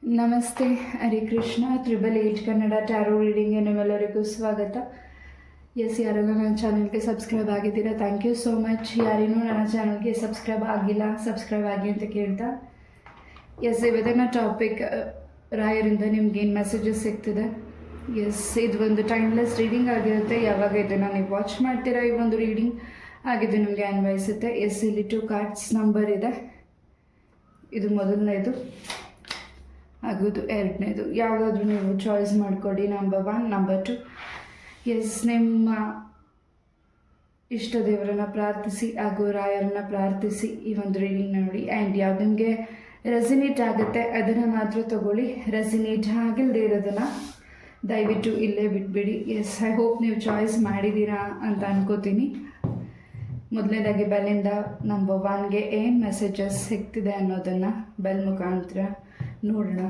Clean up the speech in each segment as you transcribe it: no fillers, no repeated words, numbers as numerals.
ನಮಸ್ತೆ, ಹರೇ ಕೃಷ್ಣ. 888 ಕನ್ನಡ ಟ್ಯಾರೋ ರೀಡಿಂಗ್ಗೆ ನಿಮ್ಮೆಲ್ಲರಿಗೂ ಸ್ವಾಗತ. ಯಾರು ನನ್ನ ಚಾನಲ್ಗೆ ಸಬ್ಸ್ಕ್ರೈಬ್ ಆಗಿದ್ದೀರಾ, ಥ್ಯಾಂಕ್ ಯು ಸೋ ಮಚ್. ಯಾರೇನೂ ನನ್ನ ಚಾನಲ್ಗೆ ಸಬ್ಸ್ಕ್ರೈಬ್ ಆಗಿಲ್ಲ, ಸಬ್ಸ್ಕ್ರೈಬ್ ಆಗಿ ಅಂತ ಕೇಳ್ತಾ ಇವತ್ತಿನ ಟಾಪಿಕ್ ರಾಯರಿಂದ ನಿಮ್ಗೇನು ಮೆಸೇಜಸ್ ಸಿಗ್ತಿದೆ. ಇದು ಒಂದು ಟೈಮ್ಲೆಸ್ ರೀಡಿಂಗ್ ಆಗಿರುತ್ತೆ. ಯಾವಾಗ ಇದನ್ನು ನೀವು ವಾಚ್ ಮಾಡ್ತೀರಾ ಈ ಒಂದು ರೀಡಿಂಗ್ ಆಗಿದ್ದು ನಿಮಗೆ ಅನ್ವಯಿಸುತ್ತೆ. ಇಲ್ಲಿ 2 ಕಾರ್ಡ್ಸ್ ನಂಬರ್ ಇದೆ. ಇದು ಮೊದಲನೇದು, ಆಗೋದು ಎರಡನೇದು. ಯಾವುದಾದ್ರೂ ನೀವು ಚಾಯ್ಸ್ ಮಾಡಿಕೊಡಿ. Number 1, number 2. ನಿಮ್ಮ ಇಷ್ಟ ದೇವರನ್ನು ಪ್ರಾರ್ಥಿಸಿ ಹಾಗೂ ರಾಯರನ್ನು ಪ್ರಾರ್ಥಿಸಿ ಈ ಒಂದು ರೀಡಿಂಗ್ ನೋಡಿ. ಆ್ಯಂಡ್ ಯಾವ್ದು ನಿಮಗೆ ರೆಸಿನೇಟ್ ಆಗುತ್ತೆ ಅದನ್ನು ಮಾತ್ರ ತಗೊಳ್ಳಿ. ರೆಸಿನೇಟ್ ಆಗಿಲ್ಲದೆ ಇರೋದನ್ನು ದಯವಿಟ್ಟು ಇಲ್ಲೇ ಬಿಟ್ಬಿಡಿ. ಐ ಹೋಪ್ ನೀವು ಚಾಯ್ಸ್ ಮಾಡಿದ್ದೀರಾ ಅಂತ ಅನ್ಕೋತೀನಿ. ಮೊದಲನೇದಾಗಿ ಬೆಲ್ಲಿಂದ ನಂಬರ್ 1ಗೆ ಏನು ಮೆಸೇಜಸ್ ಸಿಗ್ತಿದೆ ಅನ್ನೋದನ್ನು ಬೆಲ್ ಮುಖಾಂತರ ನೋಡೋಣ.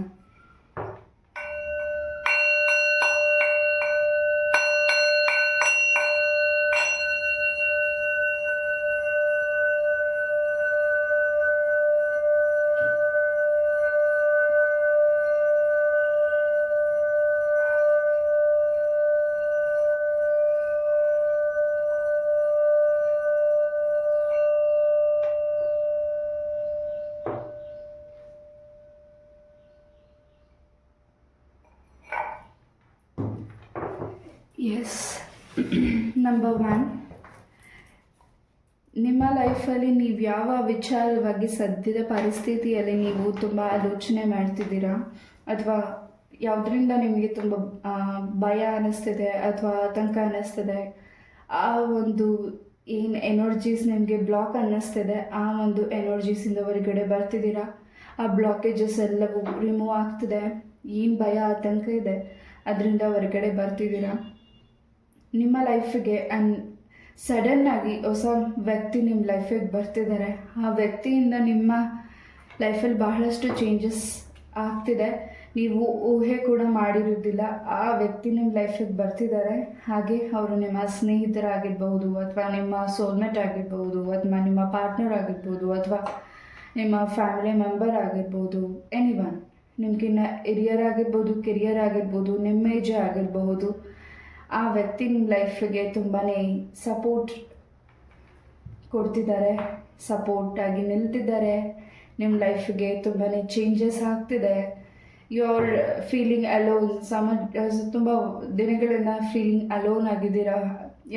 ನಂಬರ್ 1, ನಿಮ್ಮ ಲೈಫಲ್ಲಿ ನೀವು ಯಾವ ವಿಚಾರವಾಗಿ ಸದ್ಯದ ಪರಿಸ್ಥಿತಿಯಲ್ಲಿ ನೀವು ತುಂಬ ಆಲೋಚನೆ ಮಾಡ್ತಿದ್ದೀರಾ ಅಥವಾ ಯಾವುದರಿಂದ ನಿಮಗೆ ತುಂಬ ಭಯ ಅನ್ನಿಸ್ತಿದೆ ಅಥವಾ ಆತಂಕ ಅನ್ನಿಸ್ತಿದೆ, ಆ ಒಂದು ಏನು ಎನರ್ಜೀಸ್ ನಿಮಗೆ ಬ್ಲಾಕ್ ಅನ್ನಿಸ್ತಿದೆ ಆ ಒಂದು ಎನರ್ಜೀಸಿಂದ ಹೊರಗಡೆ ಬರ್ತಿದ್ದೀರಾ. ಆ ಬ್ಲಾಕೇಜಸ್ ಎಲ್ಲವೂ ರಿಮೂವ್ ಆಗ್ತಿದೆ. ಏನು ಭಯ ಆತಂಕ ಇದೆ ಅದರಿಂದ ಹೊರಗಡೆ ಬರ್ತಿದ್ದೀರಾ. ನಿಮ್ಮ ಲೈಫಿಗೆ ಸಡನ್ನಾಗಿ ಹೊಸ ವ್ಯಕ್ತಿ ನಿಮ್ಮ ಲೈಫಿಗೆ ಬರ್ತಿದ್ದಾರೆ. ಆ ವ್ಯಕ್ತಿಯಿಂದ ನಿಮ್ಮ ಲೈಫಲ್ಲಿ ಬಹಳಷ್ಟು ಚೇಂಜಸ್ ಆಗ್ತಿದೆ. ನೀವು ಊಹೆ ಕೂಡ ಮಾಡಿರೋದಿಲ್ಲ. ಆ ವ್ಯಕ್ತಿ ನಿಮ್ಮ ಲೈಫಿಗೆ ಬರ್ತಿದ್ದಾರೆ. ಹಾಗೆ ಅವರು ನಿಮ್ಮ ಸ್ನೇಹಿತರಾಗಿರ್ಬೋದು ಅಥವಾ ನಿಮ್ಮ ಸೋಲ್ಮೇಟ್ ಆಗಿರ್ಬೋದು ಅಥವಾ ನಿಮ್ಮ ಪಾರ್ಟ್ನರ್ ಆಗಿರ್ಬೋದು ಅಥವಾ ನಿಮ್ಮ ಫ್ಯಾಮಿಲಿ ಮೆಂಬರ್ ಆಗಿರ್ಬೋದು, ಎನಿವನ್, ನಿಮಗಿನ್ನ ಹಿರಿಯರ್ ಆಗಿರ್ಬೋದು, ಕೆರಿಯರ್ ಆಗಿರ್ಬೋದು, ನಿಮ್ಮ ಏಜ್ ಆಗಿರಬಹುದು. ಆ ವ್ಯಕ್ತಿ ನಿಮ್ಮ ಲೈಫಿಗೆ ತುಂಬಾ ಸಪೋರ್ಟ್ ಕೊಡ್ತಿದ್ದಾರೆ, ಸಪೋರ್ಟಾಗಿ ನಿಲ್ತಿದ್ದಾರೆ. ನಿಮ್ಮ ಲೈಫಿಗೆ ತುಂಬಾ ಚೇಂಜಸ್ ಆಗ್ತಿದೆ. You are feeling alone. ತುಂಬ ದಿನಗಳಿಂದ ಫೀಲಿಂಗ್ ಅಲೋನ್ ಆಗಿದ್ದೀರಾ.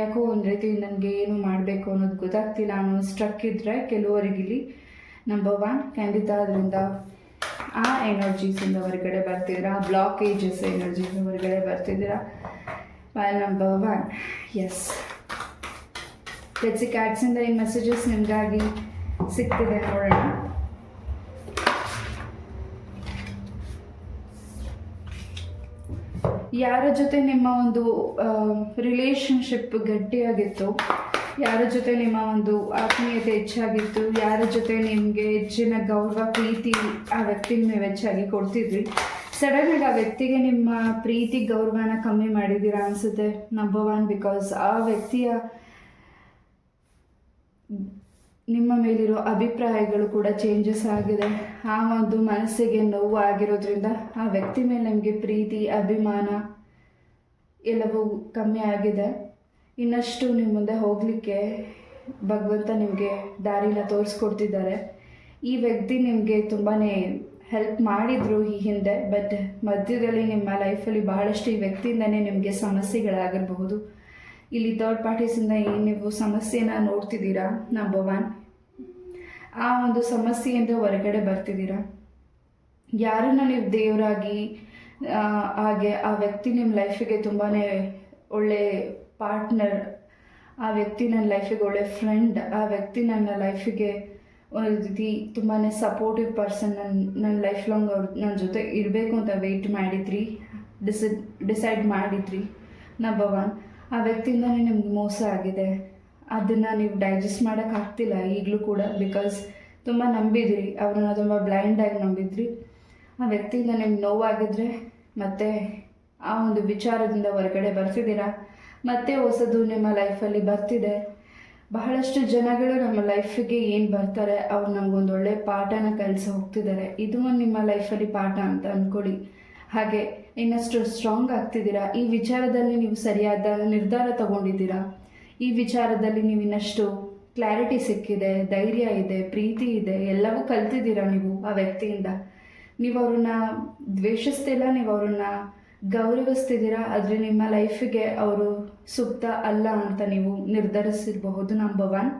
ಯಾಕೋ ಒಂದು ರೀತಿ ನನಗೆ ಏನು ಮಾಡಬೇಕು ಅನ್ನೋದು ಗೊತ್ತಾಗ್ತಿಲ್ಲ ಅನ್ನೋ ಸ್ಟ್ರಕ್ ಇದ್ದರೆ ಕೆಲವರಿಗಿಲ್ಲಿ ನಂಬರ್ 1 ಖಂಡಿತ ಅದರಿಂದ ಆ ಎನರ್ಜೀಸಿಂದ ಹೊರಗಡೆ ಬರ್ತಿದ್ದೀರಾ. ಆ ಬ್ಲಾಕೇಜಸ್ ಎನರ್ಜಿಯಿಂದ ಹೊರಗಡೆ ಬರ್ತಿದ್ದೀರಾ. ನಂಬರ್ 1, ಲೆಟ್ಸ್ ಸಿ ಕಾರ್ಡ್ಸಿಂದ ಏನು ಮೆಸೇಜಸ್ ನಿಮಗಾಗಿ ಸಿಗ್ತಿದೆ ನೋಡೋಣ. ಯಾರ ಜೊತೆ ನಿಮ್ಮ ಒಂದು ರಿಲೇಷನ್ಶಿಪ್ ಗಟ್ಟಿಯಾಗಿತ್ತು, ಯಾರ ಜೊತೆ ನಿಮ್ಮ ಒಂದು ಆತ್ಮೀಯತೆ ಹೆಚ್ಚಾಗಿತ್ತು, ಯಾರ ಜೊತೆ ನಿಮಗೆ ಹೆಚ್ಚಿನ ಗೌರವ ಪ್ರೀತಿ ಆ ವ್ಯಕ್ತಿಗೆ ನೀವು ಹೆಚ್ಚಾಗಿ ಕೊಡ್ತಿದ್ರಿ, ಸಡನ್ನಾಗಿ ಆ ವ್ಯಕ್ತಿಗೆ ನಿಮ್ಮ ಪ್ರೀತಿ ಗೌರವನ ಕಮ್ಮಿ ಮಾಡಿದ್ದೀರಾ ಅನಿಸುತ್ತೆ. ನಂಬರ್ 1, ಬಿಕಾಸ್ ಆ ವ್ಯಕ್ತಿಯ ನಿಮ್ಮ ಮೇಲಿರೋ ಅಭಿಪ್ರಾಯಗಳು ಕೂಡ ಚೇಂಜಸ್ ಆಗಿದೆ. ಆ ಒಂದು ಮನಸ್ಸಿಗೆ ನೋವು ಆಗಿರೋದ್ರಿಂದ ಆ ವ್ಯಕ್ತಿ ಮೇಲೆ ನಿಮಗೆ ಪ್ರೀತಿ ಅಭಿಮಾನ ಎಲ್ಲವೂ ಕಮ್ಮಿ ಆಗಿದೆ. ಇನ್ನಷ್ಟು ನಿಮ್ಮ ಮುಂದೆ ಹೋಗಲಿಕ್ಕೆ ಭಗವಂತ ನಿಮಗೆ ದಾರಿನ ತೋರಿಸ್ಕೊಡ್ತಿದ್ದಾರೆ. ಈ ವ್ಯಕ್ತಿ ನಿಮಗೆ ತುಂಬಾ ಹೆಲ್ಪ್ ಮಾಡಿದರು ಈ ಹಿಂದೆ, ಬಟ್ ಮಧ್ಯದಲ್ಲಿ ನಿಮ್ಮ ಲೈಫಲ್ಲಿ ಬಹಳಷ್ಟು ಈ ವ್ಯಕ್ತಿಯಿಂದನೇ ನಿಮಗೆ ಸಮಸ್ಯೆಗಳಾಗಿರಬಹುದು. ಇಲ್ಲಿ ಥರ್ಡ್ ಪಾರ್ಟೀಸಿಂದ ಏನು ನೀವು ಸಮಸ್ಯೆನ ನೋಡ್ತಿದ್ದೀರಾ, ನಂಬರ್ 1, ಆ ಒಂದು ಸಮಸ್ಯೆಯಿಂದ ಹೊರಗಡೆ ಬರ್ತಿದ್ದೀರಾ. ಯಾರನ್ನ ನೀವು ದೇವರಾಗಿ ಹಾಗೆ ಆ ವ್ಯಕ್ತಿ ನಿಮ್ಮ ಲೈಫಿಗೆ ತುಂಬಾ ಒಳ್ಳೆ ಪಾರ್ಟ್ನರ್, ಆ ವ್ಯಕ್ತಿ ನನ್ನ ಲೈಫಿಗೆ ಒಳ್ಳೆ ಫ್ರೆಂಡ್, ಆ ವ್ಯಕ್ತಿ ನನ್ನ ಲೈಫಿಗೆ ಒಂದು ರೀತಿ ತುಂಬಾ ಸಪೋರ್ಟಿವ್ ಪರ್ಸನ್, ನನ್ನ ಲೈಫ್ ಲಾಂಗ್ ಅವ್ರು ನನ್ನ ಜೊತೆ ಇರಬೇಕು ಅಂತ ವೆಯ್ಟ್ ಮಾಡಿದ್ರಿ, ಡಿಸೈಡ್ ಮಾಡಿದ್ರಿ. ನಂಬರ್ 1, ಆ ವ್ಯಕ್ತಿಯಿಂದನೇ ನಿಮ್ಗೆ ಮೋಸ ಆಗಿದೆ. ಅದನ್ನು ನೀವು ಡೈಜೆಸ್ಟ್ ಮಾಡೋಕ್ಕಾಗ್ತಿಲ್ಲ ಈಗಲೂ ಕೂಡ, ಬಿಕಾಸ್ ತುಂಬ ನಂಬಿದ್ರಿ, ಅವ್ರನ್ನ ತುಂಬ ಬ್ಲೈಂಡಾಗಿ ನಂಬಿದ್ರಿ. ಆ ವ್ಯಕ್ತಿಯಿಂದ ನಿಮ್ಗೆ ನೋವಾಗಿದ್ರೆ ಮತ್ತು ಆ ಒಂದು ವಿಚಾರದಿಂದ ಹೊರಗಡೆ ಬರ್ತಿದ್ದೀರಾ. ಮತ್ತೆ ಹೊಸದು ನಿಮ್ಮ ಲೈಫಲ್ಲಿ ಬರ್ತಿದೆ. ಬಹಳಷ್ಟು ಜನಗಳು ನಮ್ಮ ಲೈಫಿಗೆ ಏನು ಬರ್ತಾರೆ ಅವ್ರು ನಮಗೊಂದು ಒಳ್ಳೆ ಪಾಠನ ಕಲಿಸಿ ಹೋಗ್ತಿದ್ದಾರೆ. ಇದು ಒಂದು ನಿಮ್ಮ ಲೈಫಲ್ಲಿ ಪಾಠ ಅಂತ ಅಂದ್ಕೊಳ್ಳಿ. ಹಾಗೆ ಇನ್ನಷ್ಟು ಸ್ಟ್ರಾಂಗ್ ಆಗ್ತಿದ್ದೀರಾ. ಈ ವಿಚಾರದಲ್ಲಿ ನೀವು ಸರಿಯಾದ ನಿರ್ಧಾರ ತಗೊಂಡಿದ್ದೀರಾ. ಈ ವಿಚಾರದಲ್ಲಿ ನೀವು ಇನ್ನಷ್ಟು ಕ್ಲಾರಿಟಿ ಸಿಕ್ಕಿದೆ, ಧೈರ್ಯ ಇದೆ, ಪ್ರೀತಿ ಇದೆ, ಎಲ್ಲವೂ ಕಲ್ತಿದ್ದೀರಾ ನೀವು ಆ ವ್ಯಕ್ತಿಯಿಂದ. ನೀವು ಅವ್ರನ್ನ ದ್ವೇಷಿಸ್ತಿಲ್ಲ, ನೀವು ಅವ್ರನ್ನ ಗೌರವಿಸ್ತಿದ್ದೀರಾ. ಆದರೆ ನಿಮ್ಮ ಲೈಫಿಗೆ ಅವರು ಸೂಕ್ತ ಅಲ್ಲ ಅಂತ ನೀವು ನಿರ್ಧರಿಸಿರಬಹುದು. ನಂಬರ್ 1.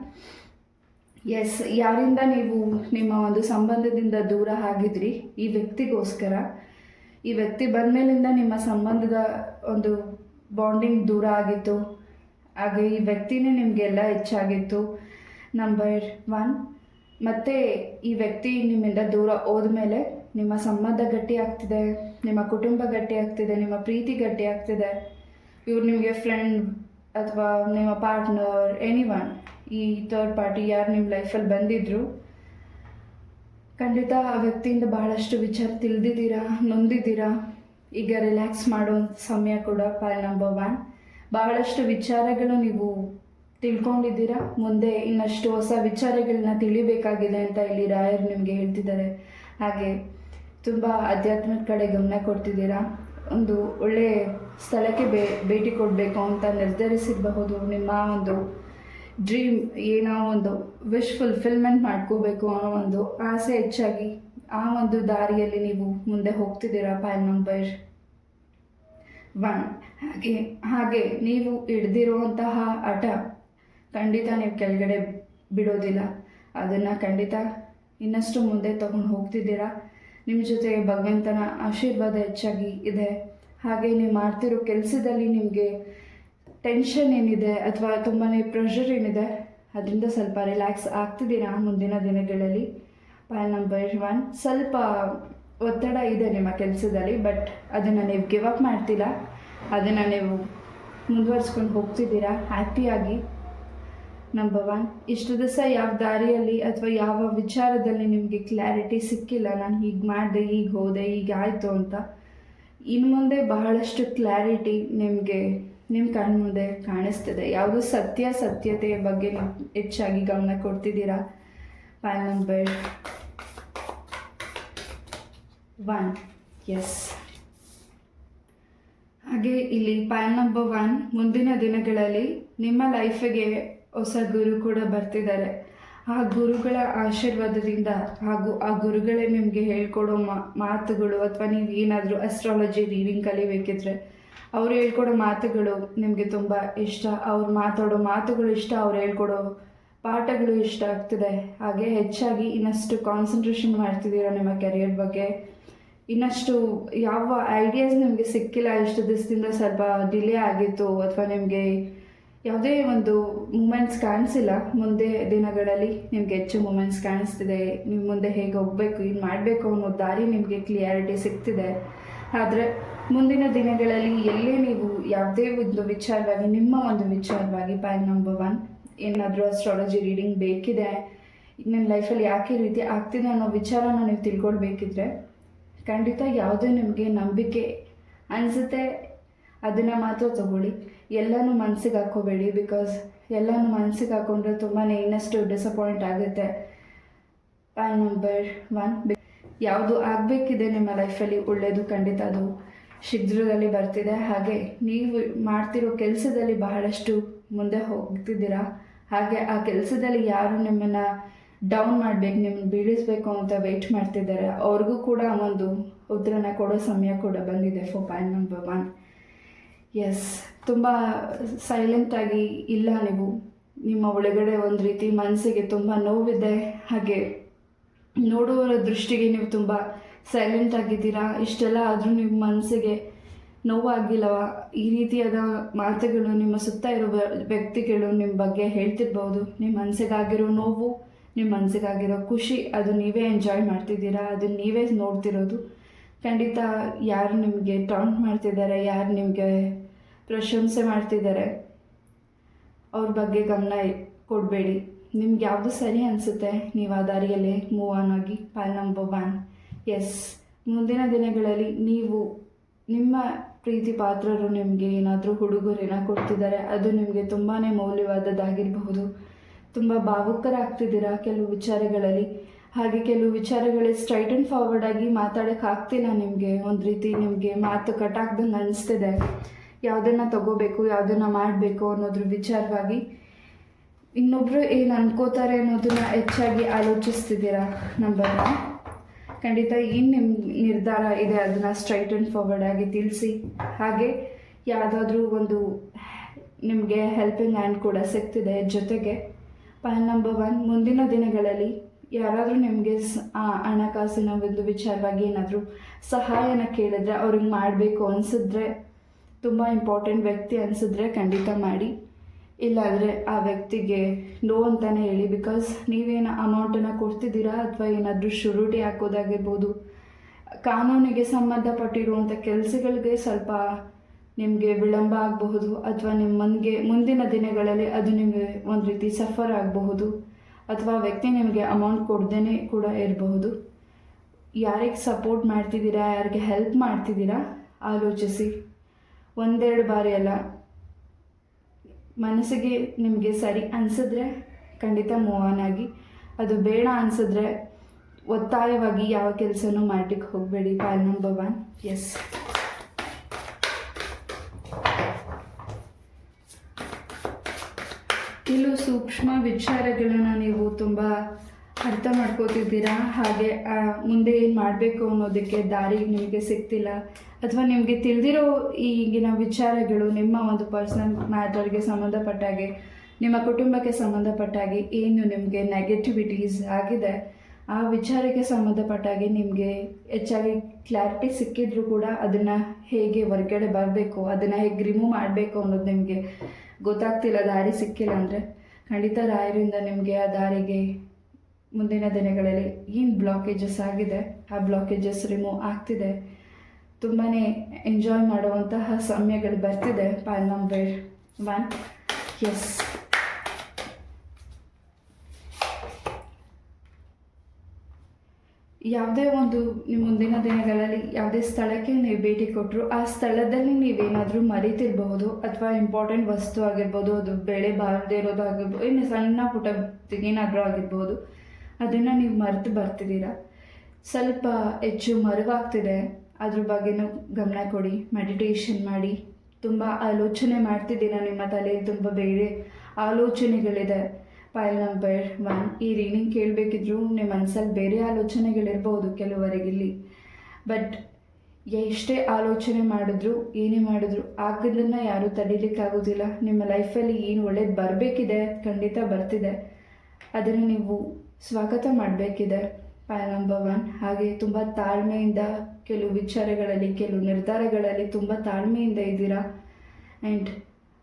ಎಸ್, ಯಾರಿಂದ ನೀವು ನಿಮ್ಮ ಒಂದು ಸಂಬಂಧದಿಂದ ದೂರ ಆಗಿದ್ರಿ ಈ ವ್ಯಕ್ತಿಗೋಸ್ಕರ. ಈ ವ್ಯಕ್ತಿ ಬಂದಮೇಲಿಂದ ನಿಮ್ಮ ಸಂಬಂಧದ ಒಂದು ಬಾಂಡಿಂಗ್ ದೂರ ಆಗಿತ್ತು. ಹಾಗೆ ಈ ವ್ಯಕ್ತಿನೇ ನಿಮಗೆಲ್ಲ ಹೆಚ್ಚಾಗಿತ್ತು. ನಂಬರ್ 1. ಮತ್ತು ಈ ವ್ಯಕ್ತಿ ನಿಮ್ಮಿಂದ ದೂರ ಹೋದ್ಮೇಲೆ ನಿಮ್ಮ ಸಂಬಂಧ ಗಟ್ಟಿ ಆಗ್ತಿದೆ, ನಿಮ್ಮ ಕುಟುಂಬ ಗಟ್ಟಿ ಆಗ್ತಿದೆ, ನಿಮ್ಮ ಪ್ರೀತಿ ಗಟ್ಟಿ ಆಗ್ತಿದೆ. ಇವ್ರು ನಿಮಗೆ ಫ್ರೆಂಡ್ ಅಥವಾ ನಿಮ್ಮ ಪಾರ್ಟ್ನರ್, ಎನಿವನ್, ಈ ಥರ್ಡ್ ಪಾರ್ಟಿ ಯಾರು ನಿಮ್ಮ ಲೈಫಲ್ಲಿ ಬಂದಿದ್ರು, ಖಂಡಿತ ಆ ವ್ಯಕ್ತಿಯಿಂದ ಬಹಳಷ್ಟು ವಿಚಾರ ತಿಳಿದಿದ್ದೀರಾ, ನೊಂದಿದ್ದೀರಾ. ಈಗ ರಿಲ್ಯಾಕ್ಸ್ ಮಾಡೋ ಸಮಯ ಕೂಡ ನಂಬರ್ 1. ಬಹಳಷ್ಟು ವಿಚಾರಗಳು ನೀವು ತಿಳ್ಕೊಂಡಿದ್ದೀರಾ. ಮುಂದೆ ಇನ್ನಷ್ಟು ಹೊಸ ವಿಚಾರಗಳನ್ನ ತಿಳಿಬೇಕಾಗಿದೆ ಅಂತ ಇಲ್ಲಿ ರಾಯರು ನಿಮಗೆ ಹೇಳ್ತಿದ್ದಾರೆ. ಹಾಗೆ ತುಂಬ ಆಧ್ಯಾತ್ಮದ ಕಡೆ ಗಮನ ಕೊಡ್ತಿದ್ದೀರಾ. ಒಂದು ಒಳ್ಳೆಯ ಸ್ಥಳಕ್ಕೆ ಭೇಟಿ ಕೊಡಬೇಕು ಅಂತ ನಿರ್ಧರಿಸಿರಬಹುದು. ನಿಮ್ಮ ಒಂದು ಡ್ರೀಮ್, ಏನೋ ಒಂದು ವಿಶ್ ಫುಲ್ಫಿಲ್ಮೆಂಟ್ ಮಾಡ್ಕೋಬೇಕು ಅನ್ನೋ ಒಂದು ಆಸೆ ಹೆಚ್ಚಾಗಿ ಆ ಒಂದು ದಾರಿಯಲ್ಲಿ ನೀವು ಮುಂದೆ ಹೋಗ್ತಿದ್ದೀರಾ. ನಂಬರ್ 1. ಹಾಗೆ ನೀವು ಹಿಡ್ದಿರುವಂತಹ ಹಠ ಖಂಡಿತ ನೀವು ಕೆಳಗಡೆ ಬಿಡೋದಿಲ್ಲ. ಅದನ್ನು ಖಂಡಿತ ಇನ್ನಷ್ಟು ಮುಂದೆ ತಗೊಂಡು ಹೋಗ್ತಿದ್ದೀರಾ. ನಿಮ್ಮ ಜೊತೆ ಭಗವಂತನ ಆಶೀರ್ವಾದ ಹೆಚ್ಚಾಗಿ ಇದೆ. ಹಾಗೆ ನೀವು ಮಾಡ್ತಿರೋ ಕೆಲಸದಲ್ಲಿ ನಿಮಗೆ ಟೆನ್ಷನ್ ಏನಿದೆ ಅಥವಾ ತುಂಬಾ ಪ್ರೆಷರ್ ಏನಿದೆ ಅದರಿಂದ ಸ್ವಲ್ಪ ರಿಲ್ಯಾಕ್ಸ್ ಆಗ್ತಿದ್ದೀರಾ ಮುಂದಿನ ದಿನಗಳಲ್ಲಿ. ನಂಬರ್ 1. ಸ್ವಲ್ಪ ಒತ್ತಡ ಇದೆ ನಿಮ್ಮ ಕೆಲಸದಲ್ಲಿ, ಬಟ್ ಅದನ್ನು ನೀವು ಗಿವ್ ಅಪ್ ಮಾಡ್ತಿಲ್ಲ. ಅದನ್ನು ನೀವು ಮುಂದುವರಿಸ್ಕೊಂಡು ಹೋಗ್ತಿದ್ದೀರಾ ಹ್ಯಾಪಿಯಾಗಿ. ನಂಬರ್ 1. ಇಷ್ಟು ದಿವಸ ಯಾವ ದಾರಿಯಲ್ಲಿ ಅಥವಾ ಯಾವ ವಿಚಾರದಲ್ಲಿ ನಿಮಗೆ ಕ್ಲಾರಿಟಿ ಸಿಕ್ಕಿಲ್ಲ, ನಾನು ಹೀಗೆ ಮಾಡಿದೆ, ಹೀಗೆ ಹೋದೆ, ಹೀಗಾಯಿತು ಅಂತ, ಇನ್ನು ಮುಂದೆ ಬಹಳಷ್ಟು ಕ್ಲಾರಿಟಿ ನಿಮಗೆ ನಿಮ್ಮ ಕಣ್ಮುಂದೆ ಕಾಣಿಸ್ತಿದೆ. ಯಾವುದು ಸತ್ಯತೆಯ ಬಗ್ಗೆ ನೀವು ಹೆಚ್ಚಾಗಿ ಗಮನ ಕೊಡ್ತಿದ್ದೀರಾ. ನಂಬರ್ 1. ಎಸ್, ಹಾಗೆ ಇಲ್ಲಿ ನಂಬರ್ 1, ಮುಂದಿನ ದಿನಗಳಲ್ಲಿ ನಿಮ್ಮ ಲೈಫಿಗೆ ಹೊಸ ಗುರು ಕೂಡ ಬರ್ತಿದ್ದಾರೆ. ಆ ಗುರುಗಳ ಆಶೀರ್ವಾದದಿಂದ ಹಾಗೂ ಆ ಗುರುಗಳೇ ನಿಮಗೆ ಹೇಳ್ಕೊಡೋ ಮಾತುಗಳು, ಅಥವಾ ನೀವು ಏನಾದರೂ ಅಸ್ಟ್ರಾಲಜಿ ರೀಡಿಂಗ್ ಕಲಿಬೇಕಿದ್ರೆ ಅವ್ರು ಹೇಳ್ಕೊಡೋ ಮಾತುಗಳು ನಿಮಗೆ ತುಂಬ ಇಷ್ಟ, ಅವ್ರು ಮಾತಾಡೋ ಮಾತುಗಳು ಇಷ್ಟ, ಅವ್ರು ಹೇಳ್ಕೊಡೋ ಪಾಠಗಳು ಇಷ್ಟ ಆಗ್ತಿದೆ. ಹಾಗೆ ಹೆಚ್ಚಾಗಿ ಇನ್ನಷ್ಟು ಕಾನ್ಸಂಟ್ರೇಷನ್ ಮಾಡ್ತಿದ್ದೀರಾ ನಿಮ್ಮ ಕೆರಿಯರ್ ಬಗ್ಗೆ. ಇನ್ನಷ್ಟು ಯಾವ ಐಡಿಯಾಸ್ ನಿಮಗೆ ಸಿಕ್ಕಿಲ್ಲ, ಇಷ್ಟು ದಿವಸದಿಂದ ಸ್ವಲ್ಪ ಡಿಲೇ ಆಗಿತ್ತು, ಅಥವಾ ನಿಮಗೆ ಯಾವುದೇ ಒಂದು ಮೂಮೆಂಟ್ಸ್ ಕಾಣಿಸಿಲ್ಲ, ಮುಂದೆ ದಿನಗಳಲ್ಲಿ ನಿಮಗೆ ಹೆಚ್ಚು ಮೂಮೆಂಟ್ಸ್ ಕಾಣಿಸ್ತಿದೆ. ನೀವು ಮುಂದೆ ಹೇಗೆ ಹೋಗಬೇಕು, ಏನು ಮಾಡಬೇಕು ಅನ್ನೋ ದಾರಿ ನಿಮಗೆ ಕ್ಲಿಯಾರಿಟಿ ಸಿಗ್ತಿದೆ. ಆದರೆ ಮುಂದಿನ ದಿನಗಳಲ್ಲಿ ಎಲ್ಲೇ ನೀವು ಯಾವುದೇ ಒಂದು ವಿಚಾರವಾಗಿ, ನಿಮ್ಮ ಒಂದು ವಿಚಾರವಾಗಿ ನಂಬರ್ 1, ಏನಾದರೂ ಅಸ್ಟ್ರಾಲಜಿ ರೀಡಿಂಗ್ ಬೇಕಿದೆ, ನನ್ನ ಲೈಫಲ್ಲಿ ಯಾಕೆ ಈ ರೀತಿ ಆಗ್ತಿದೆ ಅನ್ನೋ ವಿಚಾರನ ನೀವು ತಿಳ್ಕೊಳ್ಬೇಕಿದ್ರೆ ಖಂಡಿತ ಯಾವುದೇ ನಿಮಗೆ ನಂಬಿಕೆ ಅನಿಸುತ್ತೆ ಅದನ್ನು ಮಾತ್ರ ತಗೊಳ್ಳಿ. ಎಲ್ಲನೂ ಮನಸ್ಸಿಗೆ ಹಾಕ್ಕೋಬೇಡಿ. ಬಿಕಾಸ್ ಎಲ್ಲನೂ ಮನಸ್ಸಿಗೆ ಹಾಕ್ಕೊಂಡ್ರೆ ತುಂಬಾ ಇನ್ನಷ್ಟು ಡಿಸಪಾಯಿಂಟ್ ಆಗುತ್ತೆ. ನಂಬರ್ 1, ಯಾವುದು ಆಗಬೇಕಿದೆ ನಿಮ್ಮ ಲೈಫಲ್ಲಿ ಒಳ್ಳೆಯದು, ಖಂಡಿತ ಅದು ಶೀಘ್ರದಲ್ಲಿ ಬರ್ತಿದೆ. ಹಾಗೆ ನೀವು ಮಾಡ್ತಿರೋ ಕೆಲಸದಲ್ಲಿ ಬಹಳಷ್ಟು ಮುಂದೆ ಹೋಗ್ತಿದ್ದೀರಾ. ಹಾಗೆ ಆ ಕೆಲಸದಲ್ಲಿ ಯಾರು ನಿಮ್ಮನ್ನು ಡೌನ್ ಮಾಡಬೇಕು, ನಿಮ್ಮನ್ನು ಬೀಳಿಸಬೇಕು ಅಂತ ವೆಯ್ಟ್ ಮಾಡ್ತಿದ್ದಾರೆ, ಅವ್ರಿಗೂ ಕೂಡ ಒಂದು ಉತ್ತರನ ಕೊಡೋ ಸಮಯ ಕೂಡ ಬಂದಿದೆ ಫಾರ್ ನಂಬರ್ 1. ಎಸ್, ತುಂಬ ಸೈಲೆಂಟಾಗಿ ಇಲ್ಲ ನೀವು. ನಿಮ್ಮ ಒಳಗಡೆ ಒಂದು ರೀತಿ ಮನಸ್ಸಿಗೆ ತುಂಬ ನೋವಿದೆ. ಹಾಗೆ ನೋಡುವವರ ದೃಷ್ಟಿಗೆ ನೀವು ತುಂಬ ಸೈಲೆಂಟ್ ಆಗಿದ್ದೀರಾ. ಇಷ್ಟೆಲ್ಲ ಆದರೂ ನಿಮ್ಮ ಮನಸ್ಸಿಗೆ ನೋವಾಗಿಲ್ಲವ, ಈ ರೀತಿಯಾದ ಮಾತುಗಳು ನಿಮ್ಮ ಸುತ್ತ ಇರೋ ವ್ಯಕ್ತಿಗಳು ನಿಮ್ಮ ಬಗ್ಗೆ ಹೇಳ್ತಿರ್ಬೋದು. ನಿಮ್ಮ ಮನಸ್ಸಿಗಾಗಿರೋ ನೋವು, ನಿಮ್ಮ ಮನಸ್ಸಿಗಾಗಿರೋ ಖುಷಿ, ಅದು ನೀವೇ ಎಂಜಾಯ್ ಮಾಡ್ತಿದ್ದೀರಾ, ಅದನ್ನು ನೀವೇ ನೋಡ್ತಿರೋದು. ಖಂಡಿತ ಯಾರು ನಿಮಗೆ ಟಾಂಟ್ ಮಾಡ್ತಿದ್ದಾರೆ, ಯಾರು ನಿಮಗೆ ಪ್ರಶಂಸೆ ಮಾಡ್ತಿದ್ದಾರೆ, ಅವ್ರ ಬಗ್ಗೆ ಗಮನ ಕೊಡಬೇಡಿ. ನಿಮ್ಗೆ ಯಾವುದು ಸರಿ ಅನಿಸುತ್ತೆ ನೀವು ಆ ದಾರಿಯಲ್ಲಿ ಮೂವ್ ಆನ್ ಆಗಿ. ನಂಬರ್ 1. ಎಸ್, ಮುಂದಿನ ದಿನಗಳಲ್ಲಿ ನೀವು ನಿಮ್ಮ ಪ್ರೀತಿ ಪಾತ್ರರು ನಿಮಗೆ ಏನಾದರೂ ಉಡುಗೊರೆನ ಕೊಡ್ತಿದ್ದಾರೆ, ಅದು ನಿಮಗೆ ತುಂಬಾ ಮೌಲ್ಯವಾದದ್ದಾಗಿರಬಹುದು. ತುಂಬ ಭಾವುಕರಾಗ್ತಿದ್ದೀರಾ ಕೆಲವು ವಿಚಾರಗಳಲ್ಲಿ. ಹಾಗೆ ಕೆಲವು ವಿಚಾರಗಳಲ್ಲಿ ಸ್ಟ್ರೈಟ್ ಆ್ಯಂಡ್ ಫಾರ್ವರ್ಡ್ ಆಗಿ ಮಾತಾಡೋಕ್ಕಾಗ್ತಿಲ್ಲ ನಿಮಗೆ. ಒಂದು ರೀತಿ ನಿಮಗೆ ಮಾತು ಕಟ್ಟಾಕ್ದಂಗೆ ಅನಿಸ್ತಿದೆ. ಯಾವುದನ್ನು ತಗೋಬೇಕು, ಯಾವುದನ್ನು ಮಾಡಬೇಕು ಅನ್ನೋದ್ರ ವಿಚಾರವಾಗಿ ಇನ್ನೊಬ್ಬರು ಏನು ಅನ್ಕೋತಾರೆ ಅನ್ನೋದನ್ನ ಹೆಚ್ಚಾಗಿ ಆಲೋಚಿಸ್ತಿದ್ದೀರಾ. ನಂಬರ್ 1, ಖಂಡಿತ ಏನು ನಿಮ್ಮ ನಿರ್ಧಾರ ಇದೆ ಅದನ್ನು ಸ್ಟ್ರೈಟ್ ಆ್ಯಂಡ್ ಫಾರ್ವರ್ಡ್ ಆಗಿ ತಿಳಿಸಿ. ಹಾಗೆ ಯಾವುದಾದ್ರೂ ಒಂದು ನಿಮಗೆ ಹೆಲ್ಪಿಂಗ್ ಹ್ಯಾಂಡ್ ಕೂಡ ಸಿಗ್ತಿದೆ. ಜೊತೆಗೆ ಪಾಯಿಂಟ್ ನಂಬರ್ 1, ಮುಂದಿನ ದಿನಗಳಲ್ಲಿ ಯಾರಾದರೂ ನಿಮಗೆ ಹಣಕಾಸಿನ ಒಂದು ವಿಚಾರವಾಗಿ ಏನಾದರೂ ಸಹಾಯನ ಕೇಳಿದ್ರೆ, ಅವ್ರಿಗೆ ಮಾಡಬೇಕು ಅನಿಸಿದ್ರೆ, ತುಂಬ ಇಂಪಾರ್ಟೆಂಟ್ ವ್ಯಕ್ತಿ ಅನಿಸಿದ್ರೆ ಖಂಡಿತ ಮಾಡಿ. ಇಲ್ಲಾಂದರೆ ಆ ವ್ಯಕ್ತಿಗೆ ನೋ ಅಂತಲೇ ಹೇಳಿ. ಬಿಕಾಸ್ ನೀವೇನು ಅಮೌಂಟನ್ನು ಕೊಡ್ತಿದ್ದೀರಾ ಅಥವಾ ಏನಾದರೂ ಶುರುಟಿ ಹಾಕೋದಾಗಿರ್ಬೋದು, ಕಾನೂನಿಗೆ ಸಂಬಂಧಪಟ್ಟಿರುವಂಥ ಕೆಲಸಗಳಿಗೆ ಸ್ವಲ್ಪ ನಿಮಗೆ ವಿಳಂಬ ಆಗಬಹುದು, ಅಥವಾ ನಿಮ್ಮನಿಗೆ ಮುಂದಿನ ದಿನಗಳಲ್ಲಿ ಅದು ನಿಮಗೆ ಒಂದು ರೀತಿ ಸಫರ್ ಆಗಬಹುದು, ಅಥವಾ ವ್ಯಕ್ತಿ ನಿಮಗೆ ಅಮೌಂಟ್ ಕೊಡ್ದೇ ಕೂಡ ಇರಬಹುದು. ಯಾರಿಗೆ ಸಪೋರ್ಟ್ ಮಾಡ್ತಿದ್ದೀರಾ, ಯಾರಿಗೆ ಹೆಲ್ಪ್ ಮಾಡ್ತಿದ್ದೀರಾ ಆಲೋಚಿಸಿ. 1-2 ಬಾರಿ ಅಲ್ಲ, ಮನಸ್ಸಿಗೆ ನಿಮಗೆ ಸರಿ ಅನಿಸಿದ್ರೆ ಖಂಡಿತ ಮೂವ್ ಆನ್ ಆಗಿ. ಅದು ಬೇಡ ಅನಿಸಿದ್ರೆ ಒತ್ತಾಯವಾಗಿ ಯಾವ ಕೆಲಸನೂ ಮಾಡಲಿಕ್ಕೆ ಹೋಗಬೇಡಿ. Point number 1. ಎಸ್, ಕೆಲವು ಸೂಕ್ಷ್ಮ ವಿಚಾರಗಳನ್ನು ನೀವು ತುಂಬ ಅರ್ಥ ಮಾಡ್ಕೋತಿದ್ದೀರಾ. ಹಾಗೆ ಮುಂದೆ ಏನು ಮಾಡಬೇಕು ಅನ್ನೋದಕ್ಕೆ ದಾರಿ ನಿಮಗೆ ಸಿಗ್ತಿಲ್ಲ, ಅಥವಾ ನಿಮಗೆ ತಿಳಿದಿರೋ ಈಗಿನ ವಿಚಾರಗಳು ನಿಮ್ಮ ಒಂದು ಪರ್ಸನಲ್ ಮ್ಯಾಟರ್ಗೆ ಸಂಬಂಧಪಟ್ಟಾಗೆ, ನಿಮ್ಮ ಕುಟುಂಬಕ್ಕೆ ಸಂಬಂಧಪಟ್ಟಾಗೆ ಏನು ನಿಮಗೆ ನೆಗೆಟಿವಿಟೀಸ್ ಆಗಿದೆ, ಆ ವಿಚಾರಕ್ಕೆ ಸಂಬಂಧಪಟ್ಟಾಗೆ ನಿಮಗೆ ಹೆಚ್ಚಾಗಿ ಕ್ಲಾರಿಟಿ ಸಿಕ್ಕಿದ್ರೂ ಕೂಡ ಅದನ್ನು ಹೇಗೆ ಹೊರಗಡೆ ಬರಬೇಕು, ಅದನ್ನು ಹೇಗೆ ರಿಮೂವ್ ಮಾಡಬೇಕು ಅನ್ನೋದು ನಿಮಗೆ ಗೊತ್ತಾಗ್ತಿಲ್ಲ, ದಾರಿ ಸಿಕ್ಕಿಲ್ಲ ಅಂದರೆ ಖಂಡಿತ ರಾಯರಿಂದ ನಿಮಗೆ ಆ ದಾರಿಗೆ ಮುಂದಿನ ದಿನಗಳಲ್ಲಿ ಏನು ಬ್ಲಾಕೇಜಸ್ ಆಗಿದೆ ಆ ಬ್ಲಾಕೇಜಸ್ ರಿಮೂವ್ ಆಗ್ತಿದೆ. ತುಂಬಾ ಎಂಜಾಯ್ ಮಾಡುವಂತಹ ಸಮಯಗಳು ಬರ್ತಿದೆ. Point number 1. ಎಸ್, ಯಾವುದೇ ಒಂದು ನಿಮ್ಮ ಮುಂದಿನ ದಿನಗಳಲ್ಲಿ ಯಾವುದೇ ಸ್ಥಳಕ್ಕೆ ನೀವು ಭೇಟಿ ಕೊಟ್ಟರು, ಆ ಸ್ಥಳದಲ್ಲಿ ನೀವೇನಾದರೂ ಮರೀತಿರ್ಬಹುದು, ಅಥವಾ ಇಂಪಾರ್ಟೆಂಟ್ ವಸ್ತು ಆಗಿರ್ಬೋದು, ಅದು ಬೆಳೆ ಬಾರದೇ ಇರೋದು ಆಗಿರ್ಬೋದು, ಇನ್ನು ಸಣ್ಣ ಪುಟ್ಟ ಏನಾದರೂ ಆಗಿರ್ಬೋದು, ಅದನ್ನು ನೀವು ಮರೆತು ಬರ್ತಿದ್ದೀರಾ. ಸ್ವಲ್ಪ ಹೆಚ್ಚು ಮರುವಾಗ್ತಿದೆ, ಅದ್ರ ಬಗ್ಗೆನೂ ಗಮನ ಕೊಡಿ. ಮೆಡಿಟೇಷನ್ ಮಾಡಿ. ತುಂಬ ಆಲೋಚನೆ ಮಾಡ್ತಿದ್ದೀರಾ, ನಿಮ್ಮ ತಲೆಯಲ್ಲಿ ತುಂಬ ಬೇರೆ ಆಲೋಚನೆಗಳಿದೆ. ಪಾಯಿಲ್ ನಂಬರ್ 1, ಈ ರೀಡಿಂಗ್ ಕೇಳಬೇಕಿದ್ರು ನಿಮ್ಮ ಮನಸ್ಸಲ್ಲಿ ಬೇರೆ ಆಲೋಚನೆಗಳಿರ್ಬೋದು ಕೆಲವರೆಗಿಲ್ಲಿ. ಬಟ್ ಎಷ್ಟೇ ಆಲೋಚನೆ ಮಾಡಿದ್ರು, ಏನೇ ಮಾಡಿದ್ರು ಆಗೋದನ್ನು ಯಾರೂ ತಡೀಲಿಕ್ಕಾಗೋದಿಲ್ಲ. ನಿಮ್ಮ ಲೈಫಲ್ಲಿ ಏನು ಒಳ್ಳೇದು ಬರಬೇಕಿದೆ, ಖಂಡಿತ ಬರ್ತಿದೆ. ಅದನ್ನು ನೀವು ಸ್ವಾಗತ ಮಾಡಬೇಕಿದೆ. Point number 1. ಹಾಗೆ ತುಂಬ ತಾಳ್ಮೆಯಿಂದ ಕೆಲವು ವಿಚಾರಗಳಲ್ಲಿ, ಕೆಲವು ನಿರ್ಧಾರಗಳಲ್ಲಿ ತುಂಬ ತಾಳ್ಮೆಯಿಂದ ಇದ್ದೀರಾ. ಆ್ಯಂಡ್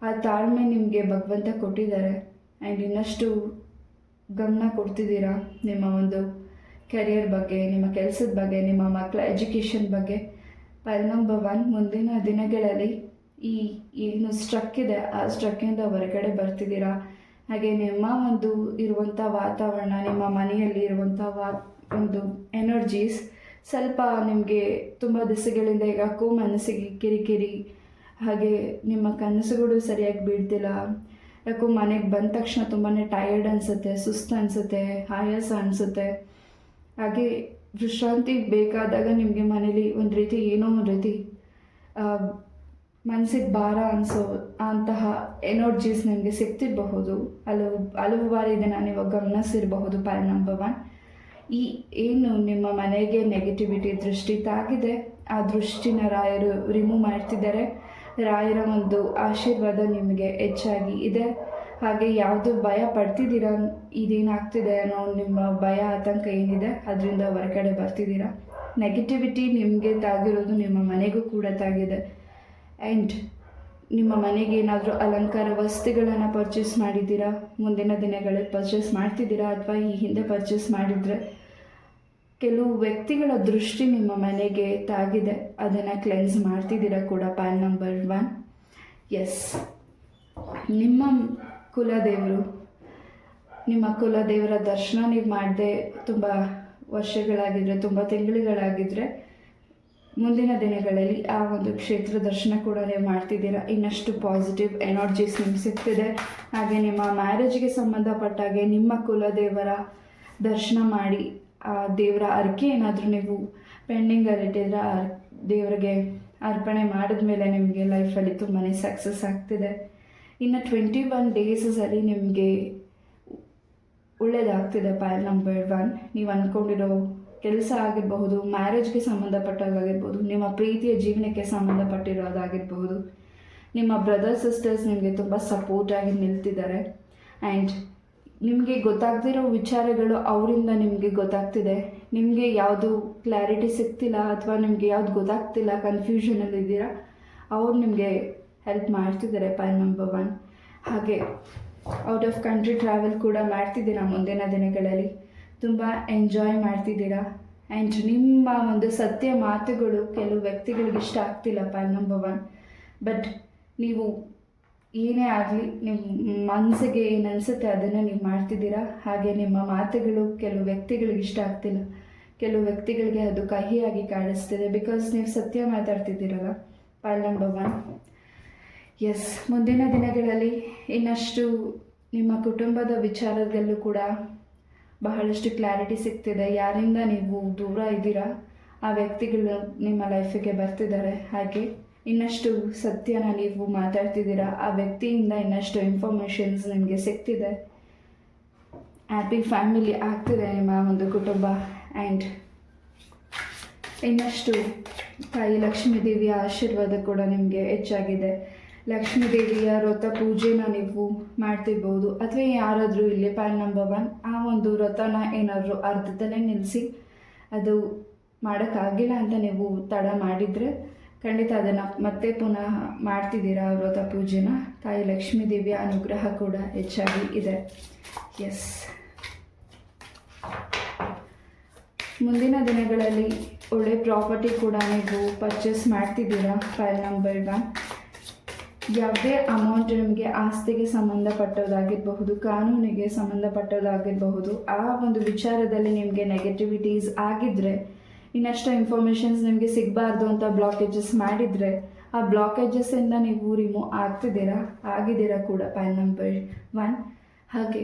ಆ ತಾಳ್ಮೆ ನಿಮಗೆ ಭಗವಂತ ಕೊಟ್ಟಿದ್ದಾರೆ. ಆ್ಯಂಡ್ ಇನ್ನಷ್ಟು ಗಮನ ಕೊಡ್ತಿದ್ದೀರಾ ನಿಮ್ಮ ಒಂದು ಕೆರಿಯರ್ ಬಗ್ಗೆ, ನಿಮ್ಮ ಕೆಲಸದ ಬಗ್ಗೆ, ನಿಮ್ಮ ಮಕ್ಕಳ ಎಜುಕೇಷನ್ ಬಗ್ಗೆ. ಪಾಯಿಂಟ್ ನಂಬರ್ 1, ಮುಂದಿನ ದಿನಗಳಲ್ಲಿ ಈ ಏನು ಸ್ಟ್ರಕ್ ಇದೆ ಆ ಸ್ಟ್ರಕ್ಕಿಂದ ಹೊರಗಡೆ ಬರ್ತಿದ್ದೀರಾ. ಹಾಗೆ ನಿಮ್ಮ ಒಂದು ಇರುವಂಥ ವಾತಾವರಣ, ನಿಮ್ಮ ಮನೆಯಲ್ಲಿ ಇರುವಂಥ ಒಂದು ಎನರ್ಜೀಸ್ ಸ್ವಲ್ಪ ನಿಮಗೆ ತುಂಬ ದಿವಸಗಳಿಂದ ಯಾಕೋ ಮನಸ್ಸಿಗೆ ಕಿರಿಕಿರಿ, ಹಾಗೆ ನಿಮ್ಮ ಕನಸುಗಳು ಸರಿಯಾಗಿ ಬೀಳ್ತಿಲ್ಲ, ಯಾಕೋ ಮನೆಗೆ ಬಂದ ತಕ್ಷಣ ತುಂಬಾ ಟಯರ್ಡ್ ಅನಿಸುತ್ತೆ, ಸುಸ್ತು ಅನಿಸುತ್ತೆ, ಆಯಾಸ ಅನಿಸುತ್ತೆ. ಹಾಗೆ ವಿಶ್ರಾಂತಿ ಬೇಕಾದಾಗ ನಿಮಗೆ ಮನೇಲಿ ಒಂದು ರೀತಿ ಏನೋ ಒಂದು ರೀತಿ ಮನಸ್ಸಿಗೆ ಭಾರ ಅನಿಸೋ ಅಂತಹ ಎನರ್ಜೀಸ್ ನಿಮಗೆ ಸಿಗ್ತಿರಬಹುದು. ಹಲವು ಬಾರಿ ಇದನ್ನು ನೀವು ಗಮನಿಸಿರಬಹುದು. ಪಾಯಿಂಟ್ ನಂಬರ್ 1, ಈ ಏನು ನಿಮ್ಮ ಮನೆಗೆ ನೆಗೆಟಿವಿಟಿ ದೃಷ್ಟಿ ತಾಗಿದೆ, ಆ ದೃಷ್ಟಿನ ರಾಯರು ರಿಮೂವ್ ಮಾಡ್ತಿದ್ದಾರೆ. ರಾಯರ ಒಂದು ಆಶೀರ್ವಾದ ನಿಮಗೆ ಹೆಚ್ಚಾಗಿ ಇದೆ. ಹಾಗೆ ಯಾವುದು ಭಯ ಪಡ್ತಿದ್ದೀರಾ, ಇದೇನಾಗ್ತಿದೆ ಅನ್ನೋ ನಿಮ್ಮ ಭಯ ಆತಂಕ ಏನಿದೆ ಅದರಿಂದ ಹೊರಗಡೆ ಬರ್ತಿದ್ದೀರಾ. ನೆಗೆಟಿವಿಟಿ ನಿಮಗೆ ತಾಗಿರೋದು ನಿಮ್ಮ ಮನೆಗೂ ಕೂಡ ತಾಗಿದೆ. ಆ್ಯಂಡ್ ನಿಮ್ಮ ಮನೆಗೆ ಏನಾದರೂ ಅಲಂಕಾರ ವಸ್ತುಗಳನ್ನು ಪರ್ಚೇಸ್ ಮಾಡಿದ್ದೀರಾ, ಮುಂದಿನ ದಿನಗಳಲ್ಲಿ ಪರ್ಚೇಸ್ ಮಾಡ್ತಿದ್ದೀರಾ, ಅಥವಾ ಈ ಹಿಂದೆ ಪರ್ಚೇಸ್ ಮಾಡಿದರೆ ಕೆಲವು ವ್ಯಕ್ತಿಗಳ ದೃಷ್ಟಿ ನಿಮ್ಮ ಮನೆಗೆ ತಾಗಿದೆ, ಅದನ್ನು ಕ್ಲೆನ್ಸ್ ಮಾಡ್ತಿದ್ದೀರಾ ಕೂಡ. Point number 1. ಎಸ್, ನಿಮ್ಮ ಕುಲದೇವರು, ನಿಮ್ಮ ಕುಲದೇವರ ದರ್ಶನ ನೀವು ಮಾಡದೆ ತುಂಬ ವರ್ಷಗಳಾಗಿದ್ದರೆ, ತುಂಬ ತಿಂಗಳುಗಳಾಗಿದ್ದರೆ ಮುಂದಿನ ದಿನಗಳಲ್ಲಿ ಆ ಒಂದು ಕ್ಷೇತ್ರ ದರ್ಶನ ಕೂಡ ನೀವು ಮಾಡ್ತಿದ್ದೀರಾ. ಇನ್ನಷ್ಟು ಪಾಸಿಟಿವ್ ಎನರ್ಜೀಸ್ ನಿಮ್ಗೆ ಸಿಗ್ತಿದೆ. ಹಾಗೆ ನಿಮ್ಮ ಮ್ಯಾರೇಜ್ಗೆ ಸಂಬಂಧಪಟ್ಟಾಗೆ ನಿಮ್ಮ ಕುಲದೇವರ ದರ್ಶನ ಮಾಡಿ ಆ ದೇವರ ಅರ್ಕೆ ಏನಾದರೂ ನೀವು ಪೆಂಡಿಂಗಲ್ಲಿಟ್ಟಿದ್ರೆ ದೇವರಿಗೆ ಅರ್ಪಣೆ ಮಾಡಿದ್ಮೇಲೆ ನಿಮಗೆ ಲೈಫಲ್ಲಿ ತುಂಬಾ ಸಕ್ಸಸ್ ಆಗ್ತಿದೆ. ಇನ್ನು 21 ಡೇಸಲ್ಲಿ ನಿಮಗೆ ಒಳ್ಳೆಯದಾಗ್ತಿದೆ. ಪೈಲ್ ನಂಬರ್ 1, ನೀವು ಅಂದ್ಕೊಂಡಿರೋ ಕೆಲಸ ಆಗಿರಬಹುದು, ಮ್ಯಾರೇಜ್ಗೆ ಸಂಬಂಧಪಟ್ಟಾಗಿರ್ಬೋದು, ನಿಮ್ಮ ಪ್ರೀತಿಯ ಜೀವನಕ್ಕೆ ಸಂಬಂಧಪಟ್ಟಿರೋದಾಗಿರ್ಬಹುದು. ನಿಮ್ಮ ಬ್ರದರ್ ಸಿಸ್ಟರ್ಸ್ ನಿಮಗೆ ತುಂಬ ಸಪೋರ್ಟಾಗಿ ನಿಲ್ತಿದ್ದಾರೆ. ಆ್ಯಂಡ್ ನಿಮಗೆ ಗೊತ್ತಾಗ್ತಿರೋ ವಿಚಾರಗಳು ಅವರಿಂದ ನಿಮಗೆ ಗೊತ್ತಾಗ್ತಿದೆ. ನಿಮಗೆ ಯಾವುದು ಕ್ಲಾರಿಟಿ ಸಿಗ್ತಿಲ್ಲ ಅಥವಾ ನಿಮಗೆ ಯಾವುದು ಗೊತ್ತಾಗ್ತಿಲ್ಲ, ಕನ್ಫ್ಯೂಷನಲ್ಲಿದ್ದೀರಾ, ಅವ್ರು ನಿಮಗೆ ಹೆಲ್ಪ್ ಮಾಡ್ತಿದ್ದಾರೆ. ಪೈಲ್ ನಂಬರ್ 1. ಹಾಗೆ ಔಟ್ ಆಫ್ ಕಂಟ್ರಿ ಟ್ರಾವೆಲ್ ಕೂಡ ಮಾಡ್ತಿದ್ದೀರಾ. ಮುಂದಿನ ದಿನಗಳಲ್ಲಿ ತುಂಬ ಎಂಜಾಯ್ ಮಾಡ್ತಿದ್ದೀರಾ. ಆ್ಯಂಡ್ ನಿಮ್ಮ ಒಂದು ಸತ್ಯ ಮಾತುಗಳು ಕೆಲವು ವ್ಯಕ್ತಿಗಳಿಗೆ ಇಷ್ಟ ಆಗ್ತಿಲ್ಲ. ಪೈಲ್ ನಂಬರ್ 1. ಬಟ್ ನೀವು ಏನೇ ಆಗಲಿ ನಿಮ್ಮ ಮನಸ್ಸಿಗೆ ಏನು ಅನಿಸುತ್ತೆ ಅದನ್ನು ನೀವು ಮಾಡ್ತಿದ್ದೀರಾ. ಹಾಗೆ ನಿಮ್ಮ ಮಾತುಗಳು ಕೆಲವು ವ್ಯಕ್ತಿಗಳಿಗೆ ಇಷ್ಟ ಆಗ್ತಿಲ್ಲ, ಕೆಲವು ವ್ಯಕ್ತಿಗಳಿಗೆ ಅದು ಕಹಿಯಾಗಿ ಕಾಣಿಸ್ತಿದೆ. ಬಿಕಾಸ್ ನೀವು ಸತ್ಯ ಮಾತಾಡ್ತಿದ್ದೀರಲ್ಲ. ಪೈಲ್ ನಂಬರ್ 1. ಎಸ್, ಮುಂದಿನ ದಿನಗಳಲ್ಲಿ ಇನ್ನಷ್ಟು ನಿಮ್ಮ ಕುಟುಂಬದ ವಿಚಾರದಲ್ಲೂ ಕೂಡ ಬಹಳಷ್ಟು ಕ್ಲಾರಿಟಿ ಸಿಗ್ತಿದೆ. ಯಾರಿಂದ ನೀವು ದೂರ ಇದ್ದೀರಾ ಆ ವ್ಯಕ್ತಿಗಳು ನಿಮ್ಮ ಲೈಫಿಗೆ ಬರ್ತಿದ್ದಾರೆ. ಹಾಗೆ ಇನ್ನಷ್ಟು ಸತ್ಯನ ನೀವು ಮಾತಾಡ್ತಿದ್ದೀರಾ. ಆ ವ್ಯಕ್ತಿಯಿಂದ ಇನ್ನಷ್ಟು ಇನ್ಫಾರ್ಮೇಷನ್ಸ್ ನಿಮಗೆ ಸಿಗ್ತಿದೆ. ಹ್ಯಾಪಿ ಫ್ಯಾಮಿಲಿ ಆಗ್ತಿದೆ ನಿಮ್ಮ ಒಂದು ಕುಟುಂಬ. ಆ್ಯಂಡ್ ಇನ್ನಷ್ಟು ತಾಯಿ ಲಕ್ಷ್ಮೀ ದೇವಿಯ ಆಶೀರ್ವಾದ ಕೂಡ ನಿಮಗೆ ಹೆಚ್ಚಾಗಿದೆ. ಲಕ್ಷ್ಮೀ ದೇವಿಯ ವ್ರತ ಪೂಜೆನ ನೀವು ಮಾಡ್ತಿರ್ಬೋದು. ಅಥವಾ ಯಾರಾದರೂ ಇಲ್ಲಿ ಪೈಲ್ ನಂಬರ್ 1 ಆ ಒಂದು ವ್ರತನ ಏನಾದರೂ ಅರ್ಧದಲ್ಲೇ ನಿಲ್ಲಿಸಿ ಅದು ಮಾಡೋಕ್ಕಾಗಿಲ್ಲ ಅಂತ ನೀವು ತಡ ಮಾಡಿದರೆ ಖಂಡಿತ ಅದನ್ನು ಮತ್ತೆ ಪುನಃ ಮಾಡ್ತಿದ್ದೀರಾ ವ್ರತ ಪೂಜೆನ. ತಾಯಿ ಲಕ್ಷ್ಮೀ ದೇವಿಯ ಅನುಗ್ರಹ ಕೂಡ ಹೆಚ್ಚಾಗಿ ಇದೆ. ಎಸ್, ಮುಂದಿನ ದಿನಗಳಲ್ಲಿ ಒಳ್ಳೆ ಪ್ರಾಪರ್ಟಿ ಕೂಡ ನೀವು ಪರ್ಚೇಸ್ ಮಾಡ್ತಿದ್ದೀರಾ. ಪೈಲ್ ನಂಬರ್ 1. ಯಾವುದೇ ಅಮೌಂಟ್ ನಿಮಗೆ ಆಸ್ತಿಗೆ ಸಂಬಂಧಪಟ್ಟೋದಾಗಿರಬಹುದು, ಕಾನೂನಿಗೆ ಸಂಬಂಧಪಟ್ಟೋದಾಗಿರಬಹುದು, ಆ ಒಂದು ವಿಚಾರದಲ್ಲಿ ನಿಮಗೆ ನೆಗೆಟಿವಿಟೀಸ್ ಆಗಿದ್ದರೆ, ಇನ್ನಷ್ಟು ಇನ್ಫಾರ್ಮೇಷನ್ಸ್ ನಿಮಗೆ ಸಿಗಬಾರ್ದು ಅಂತ ಬ್ಲಾಕೇಜಸ್ ಮಾಡಿದರೆ ಆ ಬ್ಲಾಕೇಜಸ್ಸಿಂದ ನೀವು ರಿಮೂವ್ ಆಗಿದ್ದೀರಾ ಕೂಡ. ಪೈಲ್ ನಂಬರ್ 1. ಹಾಗೆ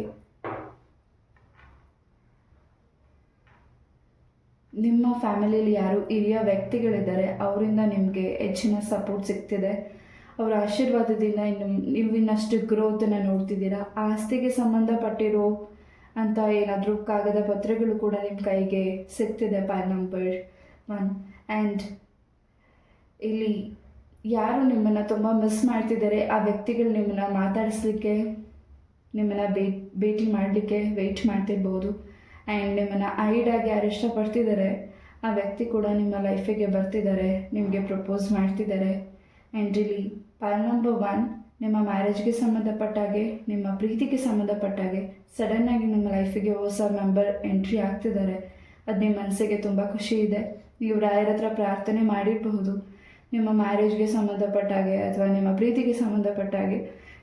ನಿಮ್ಮ ಫ್ಯಾಮಿಲಿಯಲ್ಲಿ ಯಾರು ಹಿರಿಯ ವ್ಯಕ್ತಿಗಳಿದ್ದಾರೆ ಅವರಿಂದ ನಿಮಗೆ ಹೆಚ್ಚಿನ ಸಪೋರ್ಟ್ ಸಿಗ್ತಿದೆ. ಅವರ ಆಶೀರ್ವಾದದಿಂದ ನೀವು ಇನ್ನಷ್ಟು ಗ್ರೋತನ್ನು ನೋಡ್ತಿದ್ದೀರಾ. ಆಸ್ತಿಗೆ ಸಂಬಂಧಪಟ್ಟಿರೋ ಅಂತ ಏನಾದರೂ ಕಾಗದ ಪತ್ರಗಳು ಕೂಡ ನಿಮ್ಮ ಕೈಗೆ ಸಿಗ್ತಿದೆ. ಪೈಲ್ ನಂಬರ್ 1. ಆ್ಯಂಡ್ ಇಲ್ಲಿ ಯಾರು ನಿಮ್ಮನ್ನು ತುಂಬ ಮಿಸ್ ಮಾಡ್ತಿದ್ದಾರೆ ಆ ವ್ಯಕ್ತಿಗಳು ನಿಮ್ಮನ್ನು ಮಾತಾಡಿಸ್ಲಿಕ್ಕೆ, ನಿಮ್ಮನ್ನು ಭೇಟಿ ಮಾಡಲಿಕ್ಕೆ ವೆಯ್ಟ್ ಮಾಡ್ತಿರ್ಬೋದು. ಆ್ಯಂಡ್ ನಿಮ್ಮನ್ನು ಐಡಾಗಿ ಯಾರು ಇಷ್ಟಪಡ್ತಿದ್ದಾರೆ ಆ ವ್ಯಕ್ತಿ ಕೂಡ ನಿಮ್ಮ ಲೈಫಿಗೆ ಬರ್ತಿದ್ದಾರೆ, ನಿಮಗೆ ಪ್ರಪೋಸ್ ಮಾಡ್ತಿದ್ದಾರೆ. ಆ್ಯಂಡ್ ಇಲ್ಲಿ ಪೈಲ್ ನಂಬರ್ 1 ನಿಮ್ಮ ಮ್ಯಾರೇಜ್ಗೆ ಸಂಬಂಧಪಟ್ಟಾಗೆ, ನಿಮ್ಮ ಪ್ರೀತಿಗೆ ಸಂಬಂಧಪಟ್ಟಾಗೆ ಸಡನ್ನಾಗಿ ನಿಮ್ಮ ಲೈಫಿಗೆ ಹೊಸ ಮೆಂಬರ್ ಎಂಟ್ರಿ ಆಗ್ತಿದ್ದಾರೆ. ಅದು ನಿಮ್ಮ ಮನಸ್ಸಿಗೆ ತುಂಬ ಖುಷಿ ಇದೆ. ನೀವು ರಾಯರ ಹತ್ರ ಪ್ರಾರ್ಥನೆ ಮಾಡಿರಬಹುದು ನಿಮ್ಮ ಮ್ಯಾರೇಜ್ಗೆ ಸಂಬಂಧಪಟ್ಟಾಗೆ ಅಥವಾ ನಿಮ್ಮ ಪ್ರೀತಿಗೆ ಸಂಬಂಧಪಟ್ಟಾಗೆ.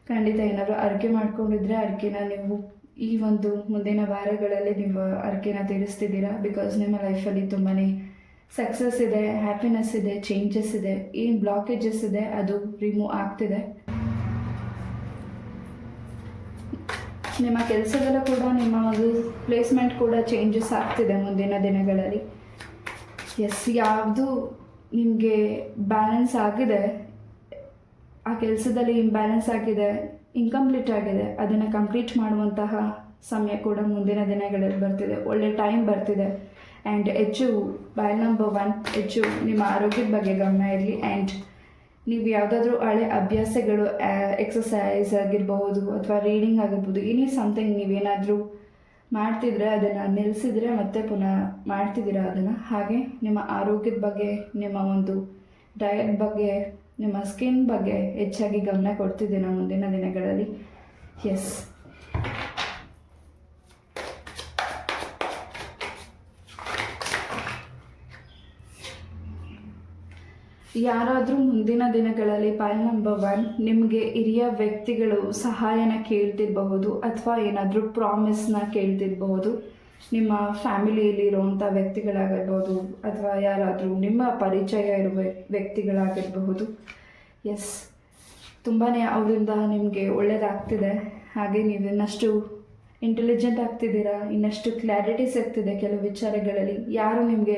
ಖಂಡಿತ ಏನಾದರೂ ಅರಿಕೆ ಮಾಡ್ಕೊಂಡಿದ್ರೆ ಅರಿಕೆನ ನೀವು ಈ ಒಂದು ಮುಂದಿನ ವಾರಗಳಲ್ಲಿ ನೀವು ಅರಿಕೆನ ತೀರಿಸ್ತಿದ್ದೀರಾ. ಬಿಕಾಸ್ ನಿಮ್ಮ ಲೈಫಲ್ಲಿ ತುಂಬಾ ಸಕ್ಸಸ್ ಇದೆ, ಹ್ಯಾಪಿನೆಸ್ ಇದೆ, ಚೇಂಜಸ್ ಇದೆ. ಏನು ಬ್ಲಾಕೇಜಸ್ ಇದೆ ಅದು ರಿಮೂವ್ ಆಗ್ತಿದೆ. ನಿಮ್ಮ ಕೆಲಸದಲ್ಲೂ ಕೂಡ ನಿಮ್ಮ ಒಂದು ಪ್ಲೇಸ್ಮೆಂಟ್ ಕೂಡ ಚೇಂಜಸ್ ಆಗ್ತಿದೆ ಮುಂದಿನ ದಿನಗಳಲ್ಲಿ. ಎಸ್, ಯಾವುದು ನಿಮಗೆ ಬ್ಯಾಲೆನ್ಸ್ ಆಗಿದೆ, ಆ ಕೆಲಸದಲ್ಲಿ ಇಂಬ್ಯಾಲೆನ್ಸ್ ಆಗಿದೆ, ಇನ್ಕಂಪ್ಲೀಟ್ ಆಗಿದೆ, ಅದನ್ನು ಕಂಪ್ಲೀಟ್ ಮಾಡುವಂತಹ ಸಮಯ ಕೂಡ ಮುಂದಿನ ದಿನಗಳಲ್ಲಿ ಬರ್ತಿದೆ. ಒಳ್ಳೆ ಟೈಮ್ ಬರ್ತಿದೆ. ಆ್ಯಂಡ್ ಹೆಚ್ಚು ಪೈಲ್ ನಂಬರ್ 1 ಹೆಚ್ಚು ನಿಮ್ಮ ಆರೋಗ್ಯದ ಬಗ್ಗೆ ಗಮನ ಇರಲಿ. ಆ್ಯಂಡ್ ನೀವು ಯಾವುದಾದ್ರೂ ಹಳೆ ಅಭ್ಯಾಸಗಳು, ಎಕ್ಸಸೈಸ್ ಆಗಿರಬಹುದು ಅಥವಾ ರೀಡಿಂಗ್ ಆಗಿರ್ಬೋದು, ಎನಿ ಸಮಥಿಂಗ್ ನೀವೇನಾದರೂ ಮಾಡ್ತಿದ್ರೆ ಅದನ್ನು ನಿಲ್ಲಿಸಿದ್ರೆ ಮತ್ತೆ ಪುನಃ ಮಾಡ್ತಿದ್ದೀರಾ ಅದನ್ನು. ಹಾಗೆ ನಿಮ್ಮ ಆರೋಗ್ಯದ ಬಗ್ಗೆ, ನಿಮ್ಮ ಒಂದು ಡಯಟ್ ಬಗ್ಗೆ, ನಿಮ್ಮ ಸ್ಕಿನ್ ಬಗ್ಗೆ ಹೆಚ್ಚಾಗಿ ಗಮನ ಕೊಡ್ತಿದ್ದೀರಾ ಮುಂದಿನ ದಿನಗಳಲ್ಲಿ. ಎಸ್, ಯಾರಾದರೂ ಮುಂದಿನ ದಿನಗಳಲ್ಲಿ ಪೈಲ್ ನಂಬರ್ 1 ನಿಮಗೆ ಹಿರಿಯ ವ್ಯಕ್ತಿಗಳು ಸಹಾಯನ ಕೇಳ್ತಿರಬಹುದು ಅಥವಾ ಏನಾದರೂ ಪ್ರಾಮಿಸ್ನ ಕೇಳ್ತಿರಬಹುದು. ನಿಮ್ಮ ಫ್ಯಾಮಿಲಿಯಲ್ಲಿರುವಂಥ ವ್ಯಕ್ತಿಗಳಾಗಿರ್ಬೋದು ಅಥವಾ ಯಾರಾದರೂ ನಿಮ್ಮ ಪರಿಚಯ ಇರುವ ವ್ಯಕ್ತಿಗಳಾಗಿರಬಹುದು. ಎಸ್, ತುಂಬಾ ಅವರಿಂದ ನಿಮಗೆ ಒಳ್ಳೆಯದಾಗ್ತಿದೆ. ಹಾಗೆ ನೀವು ಇನ್ನಷ್ಟು ಇಂಟೆಲಿಜೆಂಟ್ ಆಗ್ತಿದ್ದೀರಾ, ಇನ್ನಷ್ಟು ಕ್ಲಾರಿಟಿ ಸಿಗ್ತಿದೆ ಕೆಲವು ವಿಚಾರಗಳಲ್ಲಿ. ಯಾರು ನಿಮಗೆ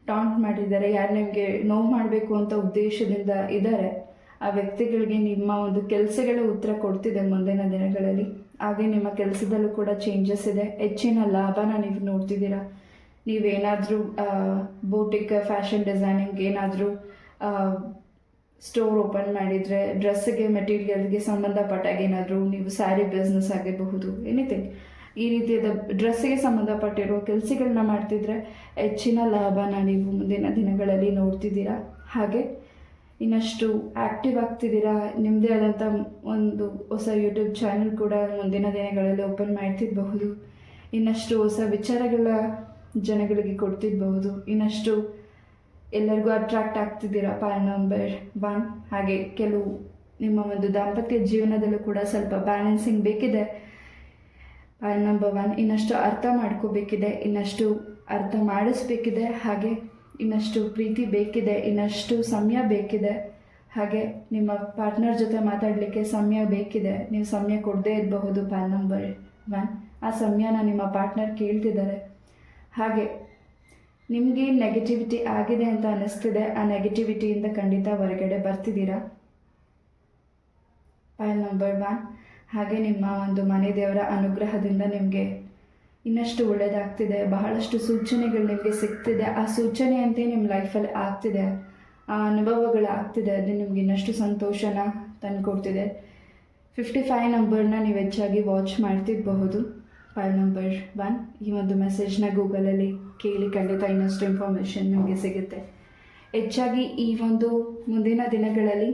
ಟಾಂಟ್ ಮಾಡಿದ್ದಾರೆ, ಯಾರು ನಿಮಗೆ ನೋವು ಮಾಡಬೇಕು ಅಂತ ಉದ್ದೇಶದಿಂದ ಇದ್ದಾರೆ, ಆ ವ್ಯಕ್ತಿಗಳಿಗೆ ನಿಮ್ಮ ಒಂದು ಕೆಲಸಗಳ ಉತ್ತರ ಕೊಡ್ತಿದೆ ಮುಂದಿನ ದಿನಗಳಲ್ಲಿ. ಹಾಗೆ ನಿಮ್ಮ ಕೆಲಸದಲ್ಲೂ ಕೂಡ ಚೇಂಜಸ್ ಇದೆ, ಹೆಚ್ಚಿನ ಲಾಭನ ನೀವು ನೋಡ್ತಿದ್ದೀರಾ. ನೀವೇನಾದರೂ ಬೂಟಿಕ್ ಫ್ಯಾಷನ್ ಡಿಸೈನಿಂಗ್ ಏನಾದರೂ ಸ್ಟೋರ್ ಓಪನ್ ಮಾಡಿದರೆ, ಡ್ರೆಸ್ಸಿಗೆ ಮೆಟೀರಿಯಲ್ಗೆ ಸಂಬಂಧಪಟ್ಟಾಗ ಏನಾದರೂ ನೀವು ಸ್ಯಾರಿ ಬಿಸ್ನೆಸ್ ಆಗಿರಬಹುದು, ಎನಿಥಿಂಗ್ ಈ ರೀತಿಯಾದ ಡ್ರೆಸ್ಸಿಗೆ ಸಂಬಂಧಪಟ್ಟಿರೋ ಕೆಲಸಗಳನ್ನ ಮಾಡ್ತಿದ್ರೆ ಹೆಚ್ಚಿನ ಲಾಭನ ನೀವು ಮುಂದಿನ ದಿನಗಳಲ್ಲಿ ನೋಡ್ತಿದ್ದೀರಾ. ಹಾಗೆ ಇನ್ನಷ್ಟು ಆ್ಯಕ್ಟಿವ್ ಆಗ್ತಿದ್ದೀರಾ. ನಿಮ್ಮದೇ ಆದಂಥ ಒಂದು ಹೊಸ ಯೂಟ್ಯೂಬ್ ಚಾನಲ್ ಕೂಡ ಮುಂದಿನ ದಿನಗಳಲ್ಲಿ ಓಪನ್ ಮಾಡ್ತಿರಬಹುದು. ಇನ್ನಷ್ಟು ಹೊಸ ವಿಚಾರಗಳ ಜನಗಳಿಗೆ ಕೊಡ್ತಿರಬಹುದು. ಇನ್ನಷ್ಟು ಎಲ್ಲರಿಗೂ ಅಟ್ರಾಕ್ಟ್ ಆಗ್ತಿದ್ದೀರಾ ಪಾಯಿಂಟ್ ನಂಬರ್ 1. ಹಾಗೆ ಕೆಲವು ನಿಮ್ಮ ಒಂದು ದಾಂಪತ್ಯ ಜೀವನದಲ್ಲೂ ಕೂಡ ಸ್ವಲ್ಪ ಬ್ಯಾಲೆನ್ಸಿಂಗ್ ಬೇಕಿದೆ. ಪಾಯಿಂಟ್ ನಂಬರ್ 1 ಇನ್ನಷ್ಟು ಅರ್ಥ ಮಾಡ್ಕೋಬೇಕಿದೆ, ಇನ್ನಷ್ಟು ಅರ್ಥ ಮಾಡಿಸ್ಬೇಕಿದೆ. ಹಾಗೆ ಇನ್ನಷ್ಟು ಪ್ರೀತಿ ಬೇಕಿದೆ, ಇನ್ನಷ್ಟು ಸಮಯ ಬೇಕಿದೆ. ಹಾಗೆ ನಿಮ್ಮ ಪಾರ್ಟ್ನರ್ ಜೊತೆ ಮಾತಾಡಲಿಕ್ಕೆ ಸಮಯ ಬೇಕಿದೆ. ನೀವು ಸಮಯ ಕೊಡದೇ ಇರಬಹುದು. ಪಾಯಿಂಟ್ ನಂಬರ್ 1 ಆ ಸಮಯನ ನಿಮ್ಮ ಪಾರ್ಟ್ನರ್ ಕೇಳ್ತಿದ್ದಾರೆ. ಹಾಗೆ ನಿಮಗೆ ನೆಗೆಟಿವಿಟಿ ಆಗಿದೆ ಅಂತ ಅನ್ನಿಸ್ತಿದೆ, ಆ ನೆಗೆಟಿವಿಟಿಯಿಂದ ಖಂಡಿತ ಹೊರಗಡೆ ಬರ್ತಿದ್ದೀರಾ. ಪಾಯಿಂಟ್ ನಂಬರ್ 1 ಹಾಗೆ ನಿಮ್ಮ ಒಂದು ಮನೆ ದೇವರ ಅನುಗ್ರಹದಿಂದ ನಿಮಗೆ ಇನ್ನಷ್ಟು ಒಳ್ಳೆಯದಾಗ್ತಿದೆ. ಬಹಳಷ್ಟು ಸೂಚನೆಗಳು ನಿಮಗೆ ಸಿಗ್ತಿದೆ. ಆ ಸೂಚನೆಯಂತೆ ನಿಮ್ಮ ಲೈಫಲ್ಲಿ ಆಗ್ತಿದೆ, ಆ ಅನುಭವಗಳಾಗ್ತಿದೆ. ಅದು ನಿಮ್ಗೆ ಇನ್ನಷ್ಟು ಸಂತೋಷನ ತಂದುಕೊಡ್ತಿದೆ. 55 ನಂಬರ್ನ ನೀವು ಹೆಚ್ಚಾಗಿ ವಾಚ್ ಮಾಡ್ತಿರಬಹುದು. ಪಾಯಿಂಟ್ ನಂಬರ್ 1 ಈ ಒಂದು ಮೆಸೇಜ್ನ ಗೂಗಲಲ್ಲಿ ಕೇಳಿ, ಖಂಡಿತ ಇನ್ನಷ್ಟು ಇನ್ಫಾರ್ಮೇಷನ್ ನಿಮಗೆ ಸಿಗುತ್ತೆ. ಹೆಚ್ಚಾಗಿ ಈ ಒಂದು ಮುಂದಿನ ದಿನಗಳಲ್ಲಿ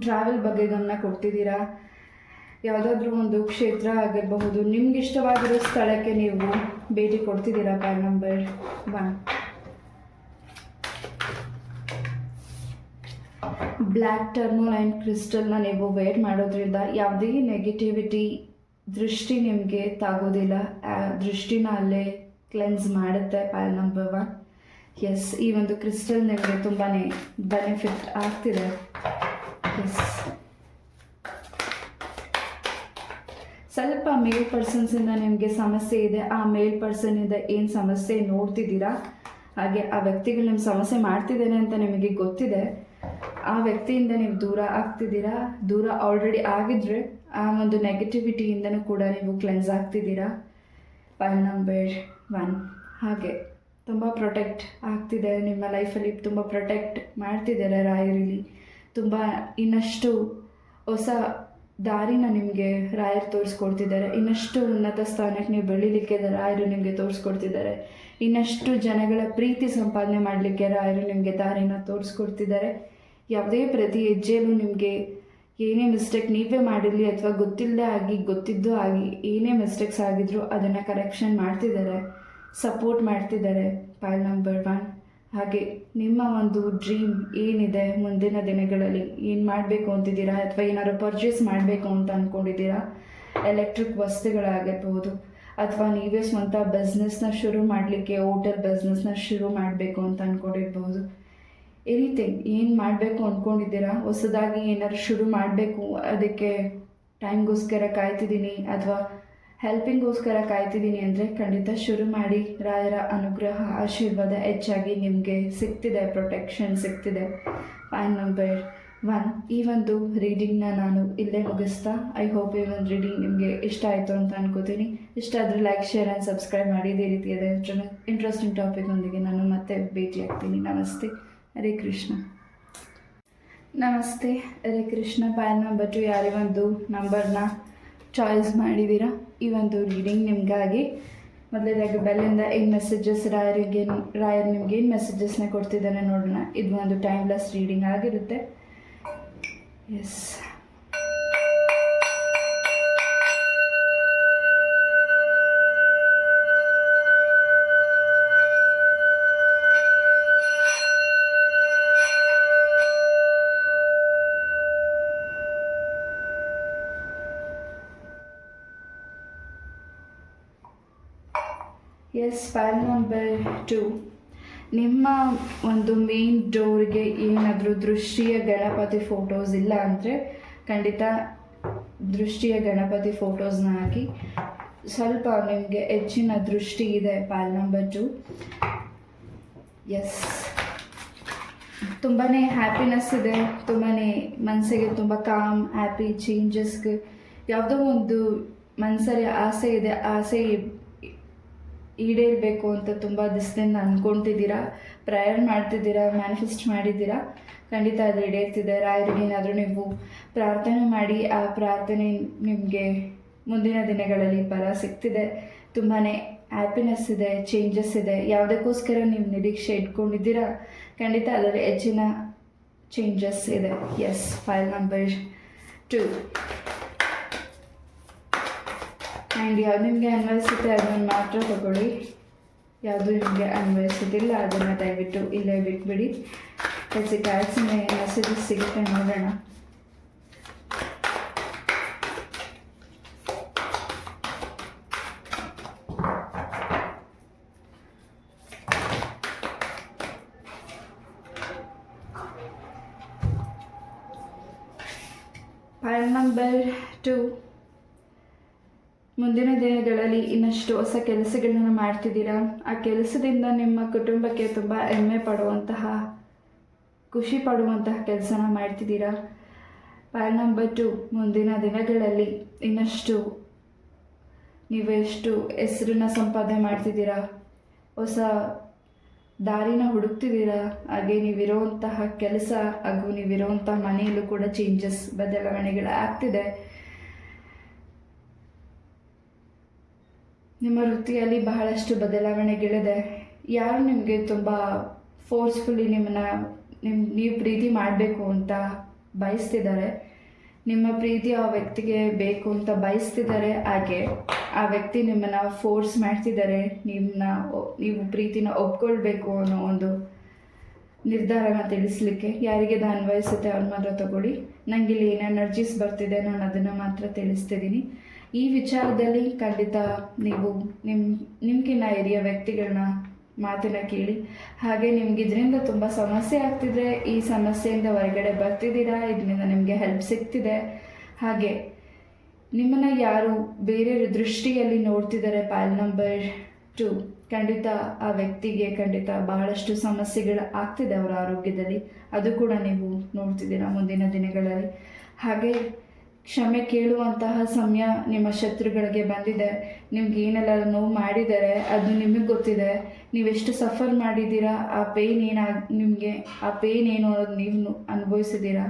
ಟ್ರಾವೆಲ್ ಬಗ್ಗೆ ಗಮನ ಕೊಡ್ತಿದ್ದೀರಾ. ಯಾವುದಾದ್ರೂ ಒಂದು ಕ್ಷೇತ್ರ ಆಗಿರಬಹುದು, ನಿಮ್ಗೆ ಇಷ್ಟವಾಗಿರೋ ಸ್ಥಳಕ್ಕೆ ನೀವು ಭೇಟಿ ಕೊಡ್ತಿದ್ದೀರಾ. ಪಾಯಿಂಟ್ ನಂಬರ್ 1 ಬ್ಲ್ಯಾಕ್ ಟರ್ಮೋಲೈನ್ ಕ್ರಿಸ್ಟಲ್ನ ನೀವು ವೇರ್ ಮಾಡೋದ್ರಿಂದ ಯಾವುದೇ ನೆಗೆಟಿವಿಟಿ ದೃಷ್ಟಿ ನಿಮಗೆ ತಾಗೋದಿಲ್ಲ. ಆ ದೃಷ್ಟಿನ ಅಲ್ಲೇ ಕ್ಲೆನ್ಸ್ ಮಾಡುತ್ತೆ. ಪಾಯಿಂಟ್ ನಂಬರ್ 1 ಎಸ್, ಈ ಒಂದು ಕ್ರಿಸ್ಟಲ್ ನಿಮಗೆ ತುಂಬಾ ಬೆನಿಫಿಟ್ ಆಗ್ತಿದೆ. ಎಸ್, ಸ್ವಲ್ಪ ಮೇಲ್ ಪರ್ಸನ್ಸಿಂದ ನಿಮಗೆ ಸಮಸ್ಯೆ ಇದೆ. ಆ ಮೇಲ್ ಪರ್ಸನ್ನಿಂದ ಏನು ಸಮಸ್ಯೆ ನೋಡ್ತಿದ್ದೀರಾ, ಹಾಗೆ ಆ ವ್ಯಕ್ತಿಗಳು ನಿಮ್ಮ ಸಮಸ್ಯೆ ಮಾಡ್ತಿದ್ದೇನೆ ಅಂತ ನಿಮಗೆ ಗೊತ್ತಿದೆ. ಆ ವ್ಯಕ್ತಿಯಿಂದ ನೀವು ದೂರ ಆಗ್ತಿದ್ದೀರಾ. ದೂರ ಆಲ್ರೆಡಿ ಆಗಿದ್ರೆ ಆ ಒಂದು ನೆಗೆಟಿವಿಟಿಯಿಂದನೂ ಕೂಡ ನೀವು ಕ್ಲೆನ್ಸ್ ಆಗ್ತಿದ್ದೀರಾ. ಪಾಯಿಂಟ್ ನಂಬರ್ 1 ಹಾಗೆ ತುಂಬ ಪ್ರೊಟೆಕ್ಟ್ ಆಗ್ತಿದೆ. ನಿಮ್ಮ ಲೈಫಲ್ಲಿ ತುಂಬ ಪ್ರೊಟೆಕ್ಟ್ ಮಾಡ್ತಿದ್ದಾರೆ ರಾಯರಲ್ಲಿ. ತುಂಬ ಇನ್ನಷ್ಟು ಹೊಸ ದಾರಿನ ನಿಮಗೆ ರಾಯರು ತೋರಿಸ್ಕೊಡ್ತಿದ್ದಾರೆ. ಇನ್ನಷ್ಟು ಉನ್ನತ ಸ್ಥಾನಕ್ಕೆ ನೀವು ಬೆಳೀಲಿಕ್ಕೆ ರಾಯರು ನಿಮಗೆ ತೋರಿಸ್ಕೊಡ್ತಿದ್ದಾರೆ. ಇನ್ನಷ್ಟು ಜನಗಳ ಪ್ರೀತಿ ಸಂಪಾದನೆ ಮಾಡಲಿಕ್ಕೆ ರಾಯರು ನಿಮಗೆ ದಾರಿನ ತೋರಿಸ್ಕೊಡ್ತಿದ್ದಾರೆ. ಯಾವುದೇ ಪ್ರತಿ ಹೆಜ್ಜೆಯಲ್ಲೂ ನಿಮಗೆ ಏನೇ ಮಿಸ್ಟೇಕ್ ನೀವೇ ಮಾಡಿರಲಿ ಅಥವಾ ಗೊತ್ತಿಲ್ಲದೆ ಆಗಿ ಗೊತ್ತಿದ್ದು ಆಗಿ ಏನೇ ಮಿಸ್ಟೇಕ್ಸ್ ಆಗಿದ್ರು ಅದನ್ನು ಕರೆಕ್ಷನ್ ಮಾಡ್ತಿದ್ದಾರೆ, ಸಪೋರ್ಟ್ ಮಾಡ್ತಿದ್ದಾರೆ. ಪಾಯಿಂಟ್ ನಂಬರ್ 1 ಹಾಗೆ ನಿಮ್ಮ ಒಂದು ಡ್ರೀಮ್ ಏನಿದೆ, ಮುಂದಿನ ದಿನಗಳಲ್ಲಿ ಏನು ಮಾಡಬೇಕು ಅಂತಿದ್ದೀರಾ ಅಥವಾ ಏನಾದ್ರು ಪರ್ಚೇಸ್ ಮಾಡಬೇಕು ಅಂತ ಅಂದ್ಕೊಂಡಿದ್ದೀರಾ, ಎಲೆಕ್ಟ್ರಿಕ್ ವಸ್ತುಗಳಾಗಿರ್ಬೋದು ಅಥವಾ ನೀವೇ ಸ್ವಂತ ಬಿಸ್ನೆಸ್ನ ಶುರು ಮಾಡಲಿಕ್ಕೆ ಹೋಟೆಲ್ ಬಿಸ್ನೆಸ್ನ ಶುರು ಮಾಡಬೇಕು ಅಂತ ಅಂದ್ಕೊಂಡಿರ್ಬೋದು. ಎನಿಥಿಂಗ್ ಏನು ಮಾಡಬೇಕು ಅಂದ್ಕೊಂಡಿದ್ದೀರಾ, ಹೊಸದಾಗಿ ಏನಾದ್ರು ಶುರು ಮಾಡಬೇಕು, ಅದಕ್ಕೆ ಟೈಮ್ಗೋಸ್ಕರ ಕಾಯ್ತಿದ್ದೀನಿ ಅಥವಾ ಹೆಲ್ಪಿಂಗೋಸ್ಕರ ಕಾಯ್ತಿದ್ದೀನಿ ಅಂದರೆ ಖಂಡಿತ ಶುರು ಮಾಡಿ. ರಾಯರ ಅನುಗ್ರಹ ಆಶೀರ್ವಾದ ಹೆಚ್ಚಾಗಿ ನಿಮಗೆ ಸಿಗ್ತಿದೆ, ಪ್ರೊಟೆಕ್ಷನ್ ಸಿಗ್ತಿದೆ. ಪಾಯಿಂಟ್ ನಂಬರ್ 1 ಈ ಒಂದು ರೀಡಿಂಗ್ನ ನಾನು ಇಲ್ಲೇ ಮುಗಿಸ್ತಾ, ಐ ಹೋಪ್ ಈ ಒಂದು ರೀಡಿಂಗ್ ನಿಮಗೆ ಇಷ್ಟ ಆಯಿತು ಅಂತ ಅನ್ಕೋತೀನಿ. ಇಷ್ಟ ಆದರೆ ಲೈಕ್, ಶೇರ್ ಆ್ಯಂಡ್ ಸಬ್ಸ್ಕ್ರೈಬ್ ಮಾಡಿ. ಇದೇ ರೀತಿಯಾದ ಇಂಟ್ರೆಸ್ಟಿಂಗ್ ಟಾಪಿಕ್ನೊಂದಿಗೆ ನಾನು ಮತ್ತೆ ಭೇಟಿ ಆಗ್ತೀನಿ. ನಮಸ್ತೆ, ಹರೇ ಕೃಷ್ಣ. ನಮಸ್ತೆ, ಹರೇ ಕೃಷ್ಣ. ಪಾಯಿಂಟ್ ನಂಬರ್ 2 ಯಾರೇ ಒಂದು ನಂಬರ್ನ ಚಾಯ್ಸ್ ಮಾಡಿದ್ದೀರಾ, ಈ ಒಂದು ರೀಡಿಂಗ್ ನಿಮಗಾಗಿ. ಮೊದಲೇದಾಗಿ ಬೆಲ್ಲಿಂದ ಏನು ಮೆಸೇಜಸ್ ರಾಯರ್ ನಿಮ್ಗೆ ಏನು ಮೆಸೇಜಸ್ನ ಕೊಡ್ತಿದ್ದಾನೆ ನೋಡೋಣ. ಇದು ಒಂದು ಟೈಮ್ಲೆಸ್ ರೀಡಿಂಗ್ ಆಗಿರುತ್ತೆ. Yes, yes, pile number 2. ನಿಮ್ಮ ಒಂದು ಮೇನ್ ಡೋರ್ಗೆ ಏನಾದರೂ ದೃಷ್ಟಿಯ ಗಣಪತಿ ಫೋಟೋಸ್ ಇಲ್ಲ ಅಂದರೆ ಖಂಡಿತ ದೃಷ್ಟಿಯ ಗಣಪತಿ ಫೋಟೋಸ್ನ ಹಾಕಿ. ಸ್ವಲ್ಪ ನಿಮಗೆ ಹೆಚ್ಚಿನ ದೃಷ್ಟಿ ಇದೆ ಫೈಲ್ ನಂಬರ್ 2. ಎಸ್, ತುಂಬಾ ಹ್ಯಾಪಿನೆಸ್ ಇದೆ, ತುಂಬಾ ಮನಸ್ಸಿಗೆ ತುಂಬ ಕಾಮ್, ಹ್ಯಾಪಿ, ಚೇಂಜಸ್ಗೆ ಯಾವುದೋ ಒಂದು ಮನಸ್ಸಲ್ಲಿ ಆಸೆ ಇದೆ, ಆಸೆ ಈಡೇರಬೇಕು ಅಂತ ತುಂಬ ದಿವಸದಿಂದ ಅಂದ್ಕೊತಿದ್ದೀರಾ, ಪ್ರೇಯರ್ ಮಾಡ್ತಿದ್ದೀರಾ, ಮ್ಯಾನಿಫೆಸ್ಟ್ ಮಾಡಿದ್ದೀರಾ. ಖಂಡಿತ ಅದು ಈಡೇರ್ತಿದೆ. ರಾಯರಿಗೆ ಏನಾದರೂ ನೀವು ಪ್ರಾರ್ಥನೆ ಮಾಡಿ, ಆ ಪ್ರಾರ್ಥನೆ ನಿಮಗೆ ಮುಂದಿನ ದಿನಗಳಲ್ಲಿ ಫಲ ಸಿಗ್ತಿದೆ. ತುಂಬಾ ಹ್ಯಾಪಿನೆಸ್ ಇದೆ, ಚೇಂಜಸ್ ಇದೆ. ಯಾವುದಕ್ಕೋಸ್ಕರ ನೀವು ನಿರೀಕ್ಷೆ ಇಟ್ಕೊಂಡಿದ್ದೀರಾ ಖಂಡಿತ ಅದರಲ್ಲಿ ಹೆಚ್ಚಿನ ಚೇಂಜಸ್ ಇದೆ. S, pile number 2. ಆ್ಯಂಡ್ ಯಾವುದು ನಿಮಗೆ ಅನ್ವಯಿಸುತ್ತೆ ಅದನ್ನು ಮಾತ್ರ ತಗೊಳ್ಳಿ. ಯಾವುದು ನಿಮಗೆ ಅನ್ವಯಿಸೋದಿಲ್ಲ ಅದನ್ನು ದಯವಿಟ್ಟು ಇಲ್ಲೇ ಬಿಟ್ಬಿಡಿ. ಹೆಚ್ಚು ಕಾರ್ಡ್ಸಿನ ಮೆಸೇಜಸ್ ಸಿಗುತ್ತೆ ನೋಡೋಣ. File number 2. ಮುಂದಿನ ದಿನಗಳಲ್ಲಿ ಇನ್ನಷ್ಟು ಹೊಸ ಕೆಲಸಗಳನ್ನು ಮಾಡ್ತಿದ್ದೀರಾ. ಆ ಕೆಲಸದಿಂದ ನಿಮ್ಮ ಕುಟುಂಬಕ್ಕೆ ತುಂಬ ಹೆಮ್ಮೆ ಪಡುವಂತಹ, ಖುಷಿ ಪಡುವಂತಹ ಕೆಲಸನ ಮಾಡ್ತಿದ್ದೀರಾ. File number 2. ಮುಂದಿನ ದಿನಗಳಲ್ಲಿ ಇನ್ನಷ್ಟು ನೀವೆಷ್ಟು ಹೆಸರನ್ನ ಸಂಪಾದನೆ ಮಾಡ್ತಿದ್ದೀರಾ, ಹೊಸ ದಾರಿನ ಹುಡುಕ್ತಿದ್ದೀರಾ. ಹಾಗೆ ನೀವಿರುವಂತಹ ಕೆಲಸ ಹಾಗೂ ನೀವಿರುವಂತಹ ಮನೆಯಲ್ಲೂ ಕೂಡ ಚೇಂಜಸ್, ಬದಲಾವಣೆಗಳು ಆಗ್ತಿದೆ. ನಿಮ್ಮ ವೃತ್ತಿಯಲ್ಲಿ ಬಹಳಷ್ಟು ಬದಲಾವಣೆಗಳಿದೆ. ಯಾರು ನಿಮಗೆ ತುಂಬ ಫೋರ್ಸ್ಫುಲ್ಲಿ ನೀವು ಪ್ರೀತಿ ಮಾಡಬೇಕು ಅಂತ ಬಯಸ್ತಿದ್ದಾರೆ, ನಿಮ್ಮ ಪ್ರೀತಿ ಆ ವ್ಯಕ್ತಿಗೆ ಬೇಕು ಅಂತ ಬಯಸ್ತಿದ್ದಾರೆ. ಹಾಗೆ ಆ ವ್ಯಕ್ತಿ ನಿಮ್ಮನ್ನು ಫೋರ್ಸ್ ಮಾಡ್ತಿದ್ದಾರೆ, ನೀವು ಪ್ರೀತಿನ ಒಪ್ಕೊಳ್ಬೇಕು ಅನ್ನೋ ಒಂದು ನಿರ್ಧಾರನ ತಿಳಿಸ್ಲಿಕ್ಕೆ. ಯಾರಿಗೆ ಅದು ಅನ್ವಯಿಸುತ್ತೆ ಅವ್ರು ಮಾತ್ರ ತಗೊಳ್ಳಿ. ನನಗಿಲ್ಲಿ ಏನು ಎನರ್ಜೀಸ್ ಬರ್ತಿದೆ ನಾನು ಅದನ್ನು ಮಾತ್ರ ತಿಳಿಸ್ತಿದ್ದೀನಿ. ಈ ವಿಚಾರದಲ್ಲಿ ಖಂಡಿತ ನೀವು ನಿಮ್ಗಿನ್ನ ಹಿರಿಯ ವ್ಯಕ್ತಿಗಳನ್ನ ಮಾತನ್ನ ಕೇಳಿ. ಹಾಗೆ ನಿಮ್ಗೆ ಇದರಿಂದ ತುಂಬ ಸಮಸ್ಯೆ ಆಗ್ತಿದ್ರೆ ಈ ಸಮಸ್ಯೆಯಿಂದ ಹೊರಗಡೆ ಬರ್ತಿದ್ದೀರಾ, ಇದರಿಂದ ನಿಮಗೆ ಹೆಲ್ಪ್ ಸಿಗ್ತಿದೆ. ಹಾಗೆ ನಿಮ್ಮನ್ನು ಯಾರು ಬೇರೆ ದೃಷ್ಟಿಯಲ್ಲಿ ನೋಡ್ತಿದ್ದಾರೆ ಫೈಲ್ ನಂಬರ್ 2, ಖಂಡಿತ ಆ ವ್ಯಕ್ತಿಗೆ ಖಂಡಿತ ಬಹಳಷ್ಟು ಸಮಸ್ಯೆಗಳು ಆಗ್ತಿದೆ ಅವರ ಆರೋಗ್ಯದಲ್ಲಿ. ಅದು ಕೂಡ ನೀವು ನೋಡ್ತಿದ್ದೀರಾ ಮುಂದಿನ ದಿನಗಳಲ್ಲಿ. ಹಾಗೆ ಕ್ಷಮೆ ಕೇಳುವಂತಹ ಸಮಯ ನಿಮ್ಮ ಶತ್ರುಗಳಿಗೆ ಬಂದಿದೆ. ನಿಮ್ಗೆ ಏನೆಲ್ಲ ನೋವು ಮಾಡಿದ್ದಾರೆ ಅದು ನಿಮಗೆ ಗೊತ್ತಿದೆ. ನೀವೆಷ್ಟು ಸಫರ್ ಮಾಡಿದ್ದೀರಾ, ಆ ಪೇಯ್ನ್ ನಿಮಗೆ ಆ ಪೇಯ್ನ್ ಏನು ಅನ್ನೋದು ನೀವು ಅನುಭವಿಸಿದ್ದೀರಾ.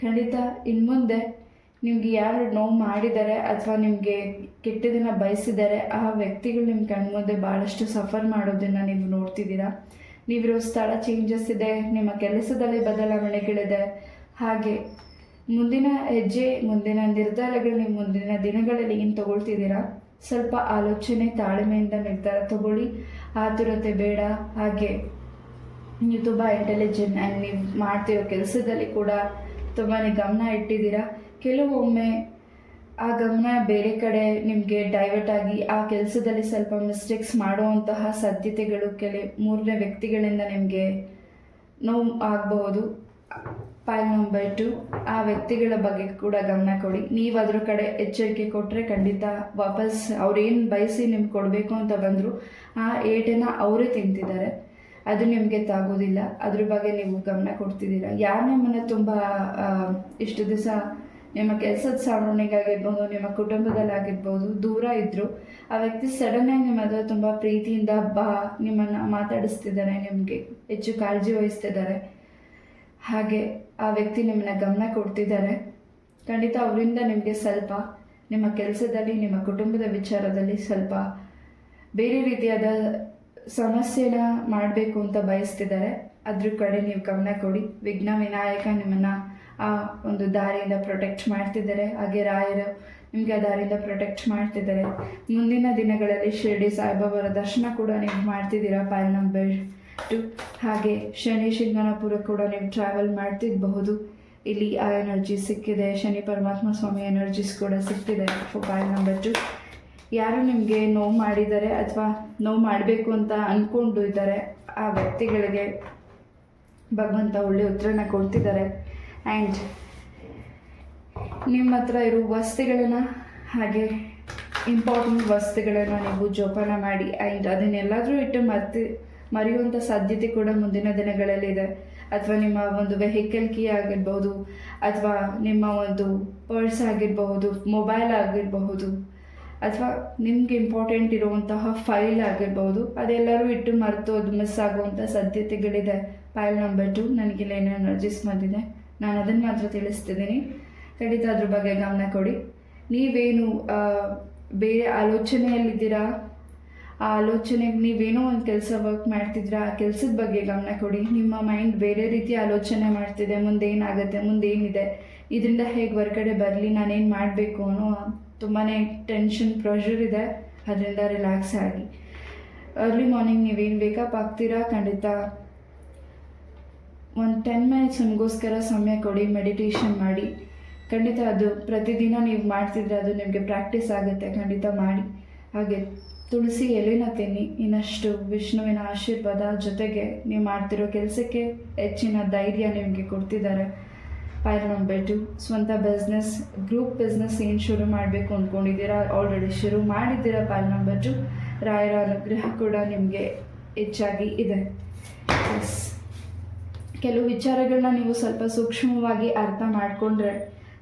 ಖಂಡಿತ ಇನ್ಮುಂದೆ ನಿಮಗೆ ಯಾರು ನೋವು ಮಾಡಿದ್ದಾರೆ ಅಥವಾ ನಿಮಗೆ ಕೆಟ್ಟದನ್ನು ಬಯಸಿದ್ದಾರೆ ಆ ವ್ಯಕ್ತಿಗಳು ನಿಮ್ಮ ಕಣ್ಮುಂದೆ ಭಾಳಷ್ಟು ಸಫರ್ ಮಾಡೋದನ್ನು ನೀವು ನೋಡ್ತಿದ್ದೀರಾ. ನೀವಿರೋ ಸ್ಥಳ ಚೇಂಜಸ್ ಇದೆ, ನಿಮ್ಮ ಕೆಲಸದಲ್ಲಿ ಬದಲಾವಣೆಗಳಿದೆ. ಹಾಗೆ ಮುಂದಿನ ಹೆಜ್ಜೆ, ಮುಂದಿನ ನಿರ್ಧಾರಗಳು ನೀವು ಮುಂದಿನ ದಿನಗಳಲ್ಲಿ ಏನು ತಗೊಳ್ತಿದ್ದೀರಾ, ಸ್ವಲ್ಪ ಆಲೋಚನೆ ತಾಳ್ಮೆಯಿಂದ ನಿರ್ಧಾರ ತಗೊಳ್ಳಿ. ಆತುರತೆ ಬೇಡ. ಹಾಗೆ ನೀವು ತುಂಬ ಇಂಟೆಲಿಜೆಂಟ್ ಆ್ಯಂಡ್ ನೀವು ಮಾಡ್ತಿರೋ ಕೆಲಸದಲ್ಲಿ ಕೂಡ ತುಂಬಾ ಗಮನ ಇಟ್ಟಿದ್ದೀರಾ. ಕೆಲವೊಮ್ಮೆ ಆ ಗಮನ ಬೇರೆ ಕಡೆ ನಿಮಗೆ ಡೈವರ್ಟ್ ಆಗಿ ಆ ಕೆಲಸದಲ್ಲಿ ಸ್ವಲ್ಪ ಮಿಸ್ಟೇಕ್ಸ್ ಮಾಡುವಂತಹ ಸಾಧ್ಯತೆಗಳು ಮೂರನೇ ವ್ಯಕ್ತಿಗಳಿಂದ ನಿಮಗೆ ನೋವು ಆಗಬಹುದು. File number 2. ಆ ವ್ಯಕ್ತಿಗಳ ಬಗ್ಗೆ ಕೂಡ ಗಮನ ಕೊಡಿ. ನೀವು ಅದ್ರ ಕಡೆ ಎಚ್ಚರಿಕೆ ಕೊಟ್ಟರೆ ಖಂಡಿತ ವಾಪಸ್ ಅವ್ರೇನು ಬಯಸಿ ನಿಮ್ಗೆ ಕೊಡಬೇಕು ಅಂತ ಬಂದರು ಆ ಏಟನ್ನು ಅವರೇ ತಿಂತಿದ್ದಾರೆ. ಅದು ನಿಮಗೆ ತಾಗೋದಿಲ್ಲ. ಅದ್ರ ಬಗ್ಗೆ ನೀವು ಗಮನ ಕೊಡ್ತಿದ್ದೀರಾ. ಯಾರು ನಿಮ್ಮನ್ನು ತುಂಬ ಇಷ್ಟು ದಿವಸ ನಿಮ್ಮ ಕೆಲಸದ ಸಾವಣಿಗಾಗಿರ್ಬೋದು, ನಿಮ್ಮ ಕುಟುಂಬದಲ್ಲಾಗಿರ್ಬೋದು ದೂರ ಇದ್ದರು, ಆ ವ್ಯಕ್ತಿ ಸಡನ್ನಾಗಿ ನಿಮ್ಮ ಹತ್ರ ತುಂಬ ಪ್ರೀತಿಯಿಂದ ನಿಮ್ಮನ್ನು ಮಾತಾಡಿಸ್ತಿದ್ದಾರೆ, ನಿಮಗೆ ಹೆಚ್ಚು ಕಾಳಜಿ ವಹಿಸ್ತಿದ್ದಾರೆ. ಹಾಗೆ ಆ ವ್ಯಕ್ತಿ ನಿಮ್ಮನ್ನ ಗಮನ ಕೊಡ್ತಿದ್ದಾರೆ. ಖಂಡಿತ ಅವರಿಂದ ನಿಮಗೆ ಸ್ವಲ್ಪ ನಿಮ್ಮ ಕೆಲಸದಲ್ಲಿ, ನಿಮ್ಮ ಕುಟುಂಬದ ವಿಚಾರದಲ್ಲಿ ಸ್ವಲ್ಪ ಬೇರೆ ರೀತಿಯಾದ ಸಮಸ್ಯೆನ ಮಾಡಬೇಕು ಅಂತ ಬಯಸ್ತಿದ್ದಾರೆ. ಅದ್ರ ಕಡೆ ನೀವು ಗಮನ ಕೊಡಿ. ವಿಘ್ನ ವಿನಾಯಕ ನಿಮ್ಮನ್ನು ಆ ಒಂದು ದಾರಿಯಿಂದ ಪ್ರೊಟೆಕ್ಟ್ ಮಾಡ್ತಿದ್ದಾರೆ. ಹಾಗೆ ರಾಯರು ನಿಮಗೆ ಆ ದಾರಿಯಿಂದ ಪ್ರೊಟೆಕ್ಟ್ ಮಾಡ್ತಿದ್ದಾರೆ. ಮುಂದಿನ ದಿನಗಳಲ್ಲಿ ಶಿರ್ಡಿ ಸಾಯಿಬಾಬಾರ ದರ್ಶನ ಕೂಡ ನೀವು ಮಾಡ್ತಿದ್ದೀರಾ ಫೈಲ್ ನಂಬರ್ 2. ಹಾಗೆ ಶನಿ ಶಿಂಗಣಾಪುರ ಕೂಡ ನೀವು ಟ್ರಾವೆಲ್ ಮಾಡ್ತಿರಬಹುದು. ಇಲ್ಲಿ ಆ ಎನರ್ಜಿ ಸಿಕ್ಕಿದೆ. ಶನಿ ಪರಮಾತ್ಮ ಸ್ವಾಮಿ ಎನರ್ಜೀಸ್ ಕೂಡ ಸಿಕ್ಕಿದೆ ಫೈಲ್ ನಂಬರ್ 2. ಯಾರು ನಿಮಗೆ ನೋವು ಮಾಡಿದ್ದಾರೆ ಅಥವಾ ನೋವು ಮಾಡಬೇಕು ಅಂತ ಅಂದ್ಕೊಂಡು ಇದ್ದಾರೆ, ಆ ವ್ಯಕ್ತಿಗಳಿಗೆ ಭಗವಂತ ಒಳ್ಳೆ ಉತ್ತರನ ಕೊಡ್ತಿದ್ದಾರೆ. ಆ್ಯಂಡ್ ನಿಮ್ಮ ಹತ್ರ ಇರೋ ವಸ್ತುಗಳನ್ನು, ಹಾಗೆ ಇಂಪಾರ್ಟೆಂಟ್ ವಸ್ತುಗಳನ್ನು ನೀವು ಜೋಪಾನ ಮಾಡಿ. ಆ್ಯಂಡ್ ಅದನ್ನೆಲ್ಲಾದರೂ ಇಟ್ಟು ಮರೆಯುವಂಥ ಸಾಧ್ಯತೆ ಕೂಡ ಮುಂದಿನ ದಿನಗಳಲ್ಲಿದೆ. ಅಥವಾ ನಿಮ್ಮ ಒಂದು ವೆಹಿಕಲ್ ಕೀ ಆಗಿರ್ಬೋದು, ಅಥವಾ ನಿಮ್ಮ ಒಂದು ಪರ್ಸ್ ಆಗಿರಬಹುದು, ಮೊಬೈಲ್ ಆಗಿರಬಹುದು, ಅಥವಾ ನಿಮ್ಗೆ ಇಂಪಾರ್ಟೆಂಟ್ ಇರುವಂತಹ ಫೈಲ್ ಆಗಿರ್ಬೋದು, ಅದೆಲ್ಲರೂ ಇಟ್ಟು ಮರೆತು ಅದು ಮಿಸ್ ಆಗುವಂಥ ಸಾಧ್ಯತೆಗಳಿದೆ. ಫೈಲ್ ನಂಬರ್ 2 ನನಗಿಲ್ಲ ಏನೋ ಎನರ್ಜಿಸ್ ಬಂದಿದೆ, ನಾನು ಅದನ್ನು ಮಾತ್ರ ತಿಳಿಸ್ತಿದ್ದೀನಿ. ಖಂಡಿತ ಅದ್ರ ಬಗ್ಗೆ ಗಮನ ಕೊಡಿ. ನೀವೇನು ಬೇರೆ ಆಲೋಚನೆಯಲ್ಲಿದ್ದೀರಾ, ಆ ಆಲೋಚನೆಗೆ ನೀವೇನೋ ಒಂದು ಕೆಲಸ ವರ್ಕ್ ಮಾಡ್ತಿದ್ದೀರಾ, ಆ ಕೆಲಸದ ಬಗ್ಗೆ ಗಮನ ಕೊಡಿ. ನಿಮ್ಮ ಮೈಂಡ್ ಬೇರೆ ರೀತಿ ಆಲೋಚನೆ ಮಾಡ್ತಿದೆ, ಮುಂದೆ ಏನಾಗುತ್ತೆ, ಮುಂದೆ ಏನಿದೆ, ಇದರಿಂದ ಹೇಗೆ ಹೊರಗಡೆ ಬರಲಿ, ನಾನೇನು ಮಾಡಬೇಕು ಅನ್ನೋ ತುಂಬಾ ಟೆನ್ಷನ್, ಪ್ರೆಷರ್ ಇದೆ. ಅದರಿಂದ ರಿಲ್ಯಾಕ್ಸ್ ಆಗಿ ಅರ್ಲಿ ಮಾರ್ನಿಂಗ್ ನೀವೇನು ವೇಕಪ್ ಆಗ್ತೀರಾ, ಖಂಡಿತ ಒಂದು 10 ಮಿನಿಟ್ಸ್ ನಿಮಗೋಸ್ಕರ ಸಮಯ ಕೊಡಿ, ಮೆಡಿಟೇಷನ್ ಮಾಡಿ. ಖಂಡಿತ ಅದು ಪ್ರತಿದಿನ ನೀವು ಮಾಡ್ತಿದ್ರೆ ಅದು ನಿಮಗೆ ಪ್ರಾಕ್ಟೀಸ್ ಆಗುತ್ತೆ, ಖಂಡಿತ ಮಾಡಿ. ಹಾಗೆ ತುಳಸಿ ಎಲೆನ ತಿನ್ನಿ. ಇನ್ನಷ್ಟು ವಿಷ್ಣುವಿನ ಆಶೀರ್ವಾದ ಜೊತೆಗೆ ನೀವು ಮಾಡ್ತಿರೋ ಕೆಲಸಕ್ಕೆ ಹೆಚ್ಚಿನ ಧೈರ್ಯ ನಿಮಗೆ ಕೊಡ್ತಿದ್ದಾರೆ. ಫೈಲ್ ನಂಬರ್ 2 ಸ್ವಂತ ಬಿಸ್ನೆಸ್, ಗ್ರೂಪ್ ಬಿಸ್ನೆಸ್ ಏನು ಶುರು ಮಾಡಬೇಕು ಅಂದ್ಕೊಂಡಿದ್ದೀರಾ, ಆಲ್ರೆಡಿ ಶುರು ಮಾಡಿದ್ದೀರಾ. ಫೈಲ್ ನಂಬರ್ 2 ರಾಯರ ಅನುಗ್ರಹ ಕೂಡ ನಿಮಗೆ ಹೆಚ್ಚಾಗಿ ಇದೆ. ಎಸ್, ಕೆಲವು ವಿಚಾರಗಳನ್ನ ನೀವು ಸ್ವಲ್ಪ ಸೂಕ್ಷ್ಮವಾಗಿ ಅರ್ಥ ಮಾಡಿಕೊಂಡ್ರೆ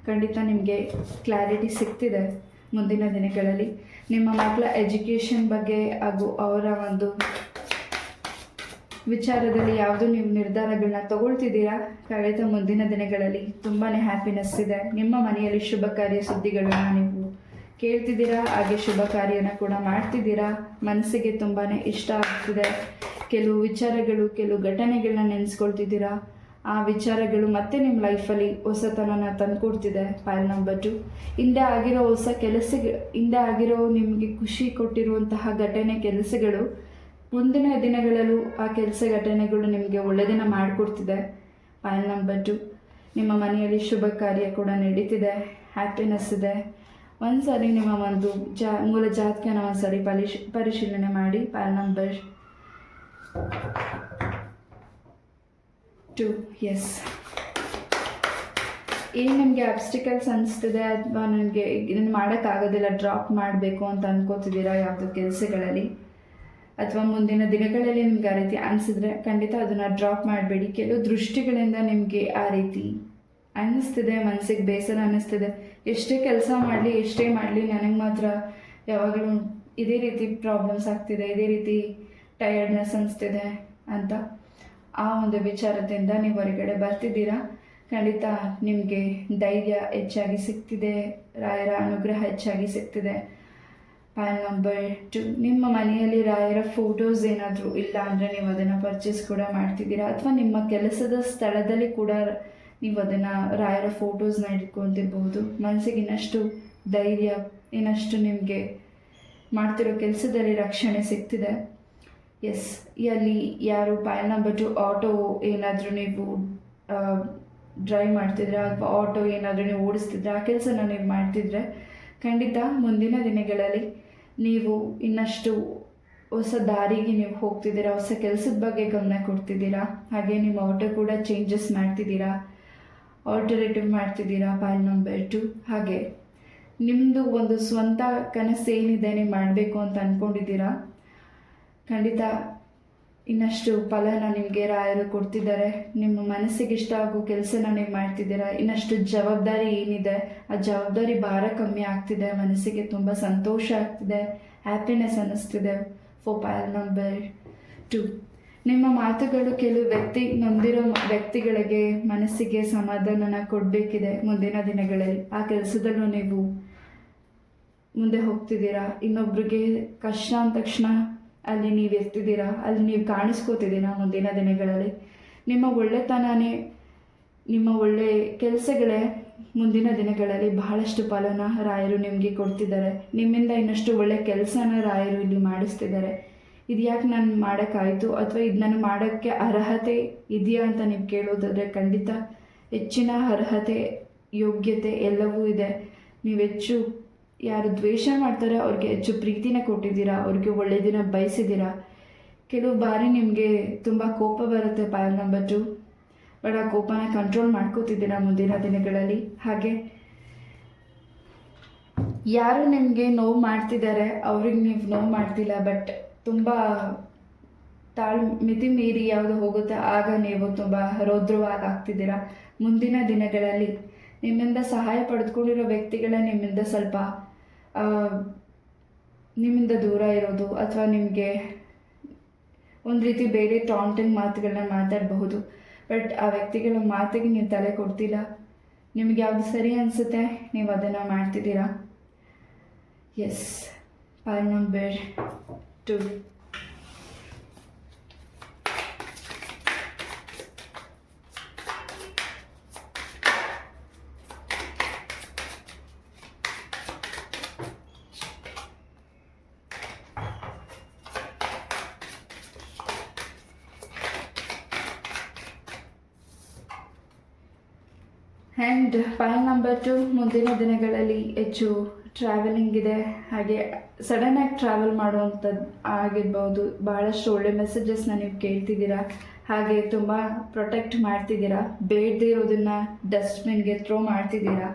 ಖಂಡಿತ ನಿಮಗೆ ಕ್ಲಾರಿಟಿ ಸಿಗ್ತಿದೆ. ಮುಂದಿನ ದಿನಗಳಲ್ಲಿ ನಿಮ್ಮ ಮಕ್ಕಳ ಎಜುಕೇಷನ್ ಬಗ್ಗೆ ಹಾಗೂ ಅವರ ಒಂದು ವಿಚಾರದಲ್ಲಿ ಯಾವುದು ನೀವು ನಿರ್ಧಾರಗಳನ್ನ ತಗೊಳ್ತಿದ್ದೀರಾ, ಖಂಡಿತ ಮುಂದಿನ ದಿನಗಳಲ್ಲಿ ತುಂಬಾ ಹ್ಯಾಪಿನೆಸ್ ಇದೆ. ನಿಮ್ಮ ಮನೆಯಲ್ಲಿ ಶುಭ ಕಾರ್ಯ ಸುದ್ದಿಗಳನ್ನ ನೀವು ಕೇಳ್ತಿದ್ದೀರಾ, ಹಾಗೆ ಶುಭ ಕಾರ್ಯನ ಕೂಡ ಮಾಡ್ತಿದ್ದೀರಾ. ಮನಸ್ಸಿಗೆ ತುಂಬಾ ಇಷ್ಟ ಆಗ್ತಿದೆ. ಕೆಲವು ವಿಚಾರಗಳು, ಕೆಲವು ಘಟನೆಗಳನ್ನ ನೆನೆಸ್ಕೊಳ್ತಿದ್ದೀರಾ. ಆ ವಿಚಾರಗಳು ಮತ್ತೆ ನಿಮ್ಮ ಲೈಫಲ್ಲಿ ಹೊಸತನನ ತಂದುಕೊಡ್ತಿದೆ. ಫೈಲ್ ನಂಬರ್ 2 ಹಿಂದೆ ಆಗಿರೋ ಹೊಸ ಹಿಂದೆ ಆಗಿರೋ ನಿಮಗೆ ಖುಷಿ ಕೊಟ್ಟಿರುವಂತಹ ಘಟನೆ, ಕೆಲಸಗಳು ಮುಂದಿನ ದಿನಗಳಲ್ಲೂ ಆ ಕೆಲಸ ಘಟನೆಗಳು ನಿಮಗೆ ಒಳ್ಳೆಯದನ್ನು ಮಾಡಿಕೊಡ್ತಿದೆ. ಫೈಲ್ ನಂಬರ್ 2 ನಿಮ್ಮ ಮನೆಯಲ್ಲಿ ಶುಭ ಕಾರ್ಯ ಕೂಡ ನಡೀತಿದೆ, ಹ್ಯಾಪಿನೆಸ್ ಇದೆ. ಒಂದು ಸಾರಿ ನಿಮ್ಮ ಒಂದು ಮೂಲ ಜಾತಕನ ಒಂದು ಸಾರಿ ಪರಿಶೀಲನೆ ಮಾಡಿ. ಫೈಲ್ ನಂಬರ್ 2 ಎಸ್, ಏನು ನಿಮಗೆ ಅಬ್ಸ್ಟಿಕಲ್ಸ್ ಅನಿಸ್ತಿದೆ ಅಥವಾ ನನಗೆ ಇದನ್ನು ಮಾಡೋಕ್ಕಾಗೋದಿಲ್ಲ, ಡ್ರಾಪ್ ಮಾಡಬೇಕು ಅಂತ ಅನ್ಕೋತಿದ್ದೀರಾ ಯಾವುದೋ ಕೆಲಸಗಳಲ್ಲಿ, ಅಥವಾ ಮುಂದಿನ ದಿನಗಳಲ್ಲಿ ನಿಮ್ಗೆ ಆ ರೀತಿ ಅನಿಸಿದ್ರೆ ಖಂಡಿತ ಅದನ್ನು ಡ್ರಾಪ್ ಮಾಡಬೇಡಿ. ಕೆಲವು ದೃಷ್ಟಿಗಳಿಂದ ನಿಮಗೆ ಆ ರೀತಿ ಅನ್ನಿಸ್ತಿದೆ, ಮನಸ್ಸಿಗೆ ಬೇಸರ ಅನ್ನಿಸ್ತಿದೆ. ಎಷ್ಟೇ ಕೆಲಸ ಮಾಡಲಿ, ಎಷ್ಟೇ ಮಾಡಲಿ, ನನಗೆ ಮಾತ್ರ ಯಾವಾಗಲೂ ಇದೇ ರೀತಿ ಪ್ರಾಬ್ಲಮ್ಸ್ ಆಗ್ತಿದೆ, ಇದೇ ರೀತಿ ಟಯರ್ಡ್ನೆಸ್ ಅನಿಸ್ತಿದೆ ಅಂತ ಆ ಒಂದು ವಿಚಾರದಿಂದ ನೀವು ಹೊರಗಡೆ ಬರ್ತಿದ್ದೀರಾ. ಖಂಡಿತ ನಿಮಗೆ ಧೈರ್ಯ ಹೆಚ್ಚಾಗಿ ಸಿಗ್ತಿದೆ, ರಾಯರ ಅನುಗ್ರಹ ಹೆಚ್ಚಾಗಿ ಸಿಗ್ತಿದೆ. ಫೈಲ್ ನಂಬರ್ 2 ನಿಮ್ಮ ಮನೆಯಲ್ಲಿ ರಾಯರ ಫೋಟೋಸ್ ಏನಾದರೂ ಇಲ್ಲ ಅಂದರೆ ನೀವು ಅದನ್ನು ಪರ್ಚೇಸ್ ಕೂಡ ಮಾಡ್ತಿದ್ದೀರಾ, ಅಥವಾ ನಿಮ್ಮ ಕೆಲಸದ ಸ್ಥಳದಲ್ಲಿ ಕೂಡ ನೀವು ಅದನ್ನು ರಾಯರ ಫೋಟೋಸ್ನ ಇಟ್ಕೊತಿರ್ಬೋದು. ಮನಸ್ಸಿಗೆ ಇನ್ನಷ್ಟು ಧೈರ್ಯ, ಇನ್ನಷ್ಟು ನಿಮಗೆ ಮಾಡ್ತಿರೋ ಕೆಲಸದಲ್ಲಿ ರಕ್ಷಣೆ ಸಿಗ್ತಿದೆ. ಎಸ್, ಅಲ್ಲಿ ಯಾರು ಫೈಲ್ ನಂಬರ್ 2 ಆಟೋ ಏನಾದರೂ ನೀವು ಡ್ರೈವ್ ಮಾಡ್ತಿದ್ರೆ, ಅಥವಾ ಆಟೋ ಏನಾದರೂ ನೀವು ಓಡಿಸ್ತಿದ್ರೆ, ಆ ಕೆಲಸನ ನೀವು ಮಾಡ್ತಿದ್ರೆ ಖಂಡಿತ ಮುಂದಿನ ದಿನಗಳಲ್ಲಿ ನೀವು ಇನ್ನಷ್ಟು ಹೊಸ ದಾರಿಗೆ ನೀವು ಹೋಗ್ತಿದ್ದೀರಾ, ಹೊಸ ಕೆಲಸದ ಬಗ್ಗೆ ಗಮನ ಕೊಡ್ತಿದ್ದೀರಾ. ಹಾಗೆ ನಿಮ್ಮ ಆಟೋ ಕೂಡ ಚೇಂಜಸ್ ಮಾಡ್ತಿದ್ದೀರಾ, ಆಲ್ಟರ್ನೇಟಿವ್ ಮಾಡ್ತಿದ್ದೀರಾ. ಫೈಲ್ ನಂಬರ್ 2 ಹಾಗೆ ನಿಮ್ಮದು ಒಂದು ಸ್ವಂತ ಕನಸು ಏನಿದೆ ನೀವು ಮಾಡಬೇಕು ಅಂತ ಅಂದ್ಕೊಂಡಿದ್ದೀರಾ, ಖಂಡಿತ ಇನ್ನಷ್ಟು ಫಲನ ನಿಮಗೆ ರಾಯರು ಕೊಡ್ತಿದ್ದಾರೆ. ನಿಮ್ಮ ಮನಸ್ಸಿಗೆ ಇಷ್ಟ ಆಗೋ ಕೆಲಸನ ನೀವು ಮಾಡ್ತಿದ್ದೀರಾ. ಇನ್ನಷ್ಟು ಜವಾಬ್ದಾರಿ ಏನಿದೆ, ಆ ಜವಾಬ್ದಾರಿ ಭಾರ ಕಮ್ಮಿ ಆಗ್ತಿದೆ, ಮನಸ್ಸಿಗೆ ತುಂಬ ಸಂತೋಷ ಆಗ್ತಿದೆ, ಹ್ಯಾಪಿನೆಸ್ ಅನ್ನಿಸ್ತಿದೆ. ಫೈಲ್ ನಂಬರ್ 2 ನಿಮ್ಮ ಮಾತುಗಳು ಕೆಲವು ನೊಂದಿರೋ ವ್ಯಕ್ತಿಗಳಿಗೆ ಮನಸ್ಸಿಗೆ ಸಮಾಧಾನನ ಕೊಡಬೇಕಿದೆ. ಮುಂದಿನ ದಿನಗಳಲ್ಲಿ ಆ ಕೆಲಸದಲ್ಲೂ ನೀವು ಮುಂದೆ ಹೋಗ್ತಿದ್ದೀರಾ. ಇನ್ನೊಬ್ರಿಗೆ ಕಷ್ಟ ಅಂದ ತಕ್ಷಣ ಅಲ್ಲಿ ನೀವು ಇರ್ತಿದ್ದೀರಾ, ಅಲ್ಲಿ ನೀವು ಕಾಣಿಸ್ಕೋತಿದ್ದೀರಾ. ಮುಂದಿನ ದಿನಗಳಲ್ಲಿ ನಿಮ್ಮ ಒಳ್ಳೆತನನೇ, ನಿಮ್ಮ ಒಳ್ಳೆ ಕೆಲಸಗಳೇ ಮುಂದಿನ ದಿನಗಳಲ್ಲಿ ಬಹಳಷ್ಟು ಫಲನ ರಾಯರು ನಿಮಗೆ ಕೊಡ್ತಿದ್ದಾರೆ. ನಿಮ್ಮಿಂದ ಇನ್ನಷ್ಟು ಒಳ್ಳೆ ಕೆಲಸನ ರಾಯರು ಇಲ್ಲಿ ಮಾಡಿಸ್ತಿದ್ದಾರೆ. ಇದು ಯಾಕೆ ನಾನು ಮಾಡೋಕ್ಕಾಯಿತು, ಅಥವಾ ಇದು ನಾನು ಮಾಡೋಕ್ಕೆ ಅರ್ಹತೆ ಇದೆಯಾ ಅಂತ ನೀವು ಕೇಳೋದಾದರೆ ಖಂಡಿತ ಹೆಚ್ಚಿನ ಅರ್ಹತೆ, ಯೋಗ್ಯತೆ ಎಲ್ಲವೂ ಇದೆ. ನೀವು ಹೆಚ್ಚು ಯಾರು ದ್ವೇಷ ಮಾಡ್ತಾರೆ ಅವ್ರಿಗೆ ಹೆಚ್ಚು ಪ್ರೀತಿನ ಕೊಟ್ಟಿದ್ದೀರಾ, ಅವ್ರಿಗೆ ಒಳ್ಳೆಯ ದಿನ ಬಯಸಿದ್ದೀರಾ. ಕೆಲವು ಬಾರಿ ನಿಮಗೆ ತುಂಬ ಕೋಪ ಬರುತ್ತೆ ಪಾಯಲ್ ನಂಬರ್ 2, ಬಟ್ ಆ ಕೋಪನ ಕಂಟ್ರೋಲ್ ಮಾಡ್ಕೋತಿದ್ದೀರಾ ಮುಂದಿನ ದಿನಗಳಲ್ಲಿ. ಹಾಗೆ ಯಾರು ನಿಮಗೆ ನೋವು ಮಾಡ್ತಿದ್ದಾರೆ ಅವ್ರಿಗೆ ನೀವು ನೋವು ಮಾಡ್ತಿಲ್ಲ, ಬಟ್ ತುಂಬ ಮಿತಿ ಮೀರಿ ಯಾವುದು ಹೋಗುತ್ತೆ ಆಗ ನೀವು ತುಂಬ ರೌದ್ರವಾಗಿ ಆಗ್ತಿದ್ದೀರಾ. ಮುಂದಿನ ದಿನಗಳಲ್ಲಿ ನಿಮ್ಮಿಂದ ಸಹಾಯ ಪಡೆದುಕೊಂಡಿರೋ ವ್ಯಕ್ತಿಗಳೇ ನಿಮ್ಮಿಂದ ಸ್ವಲ್ಪ ನಿಮ್ಮಿಂದ ದೂರ ಇರೋದು, ಅಥವಾ ನಿಮಗೆ ಒಂದು ರೀತಿ ಬೇರೆ ಟಾಂಟಿಂಗ್ ಮಾತುಗಳನ್ನ ಮಾತಾಡಬಹುದು. ಬಟ್ ಆ ವ್ಯಕ್ತಿಗಳ ಮಾತಿಗೆ ನೀವು ತಲೆ ಕೊಡ್ತಿಲ್ಲ. ನಿಮಗೆ ಯಾವುದು ಸರಿ ಅನಿಸುತ್ತೆ ನೀವು ಅದನ್ನು ಮಾಡ್ತಿದ್ದೀರಾ. Yes, pull number 2. And pull number 2 ಮುಂದಿನ ದಿನಗಳಲ್ಲಿ ಹೆಚ್ಚು ಟ್ರಾವೆಲಿಂಗ್ ಇದೆ. ಹಾಗೆ ಸಡನ್ನಾಗಿ ಟ್ರಾವೆಲ್ ಮಾಡುವಂಥದ್ದು ಆಗಿರ್ಬೋದು. ಭಾಳಷ್ಟು ಒಳ್ಳೆ ಮೆಸೇಜಸ್ನ ನೀವು ಕೇಳ್ತಿದ್ದೀರಾ. ಹಾಗೆ ತುಂಬ ಪ್ರೊಟೆಕ್ಟ್ ಮಾಡ್ತಿದ್ದೀರಾ. ಬೇಡದೇ ಇರೋದನ್ನು ಡಸ್ಟ್ಬಿನ್ಗೆ ಥ್ರೋ ಮಾಡ್ತಿದ್ದೀರಾ.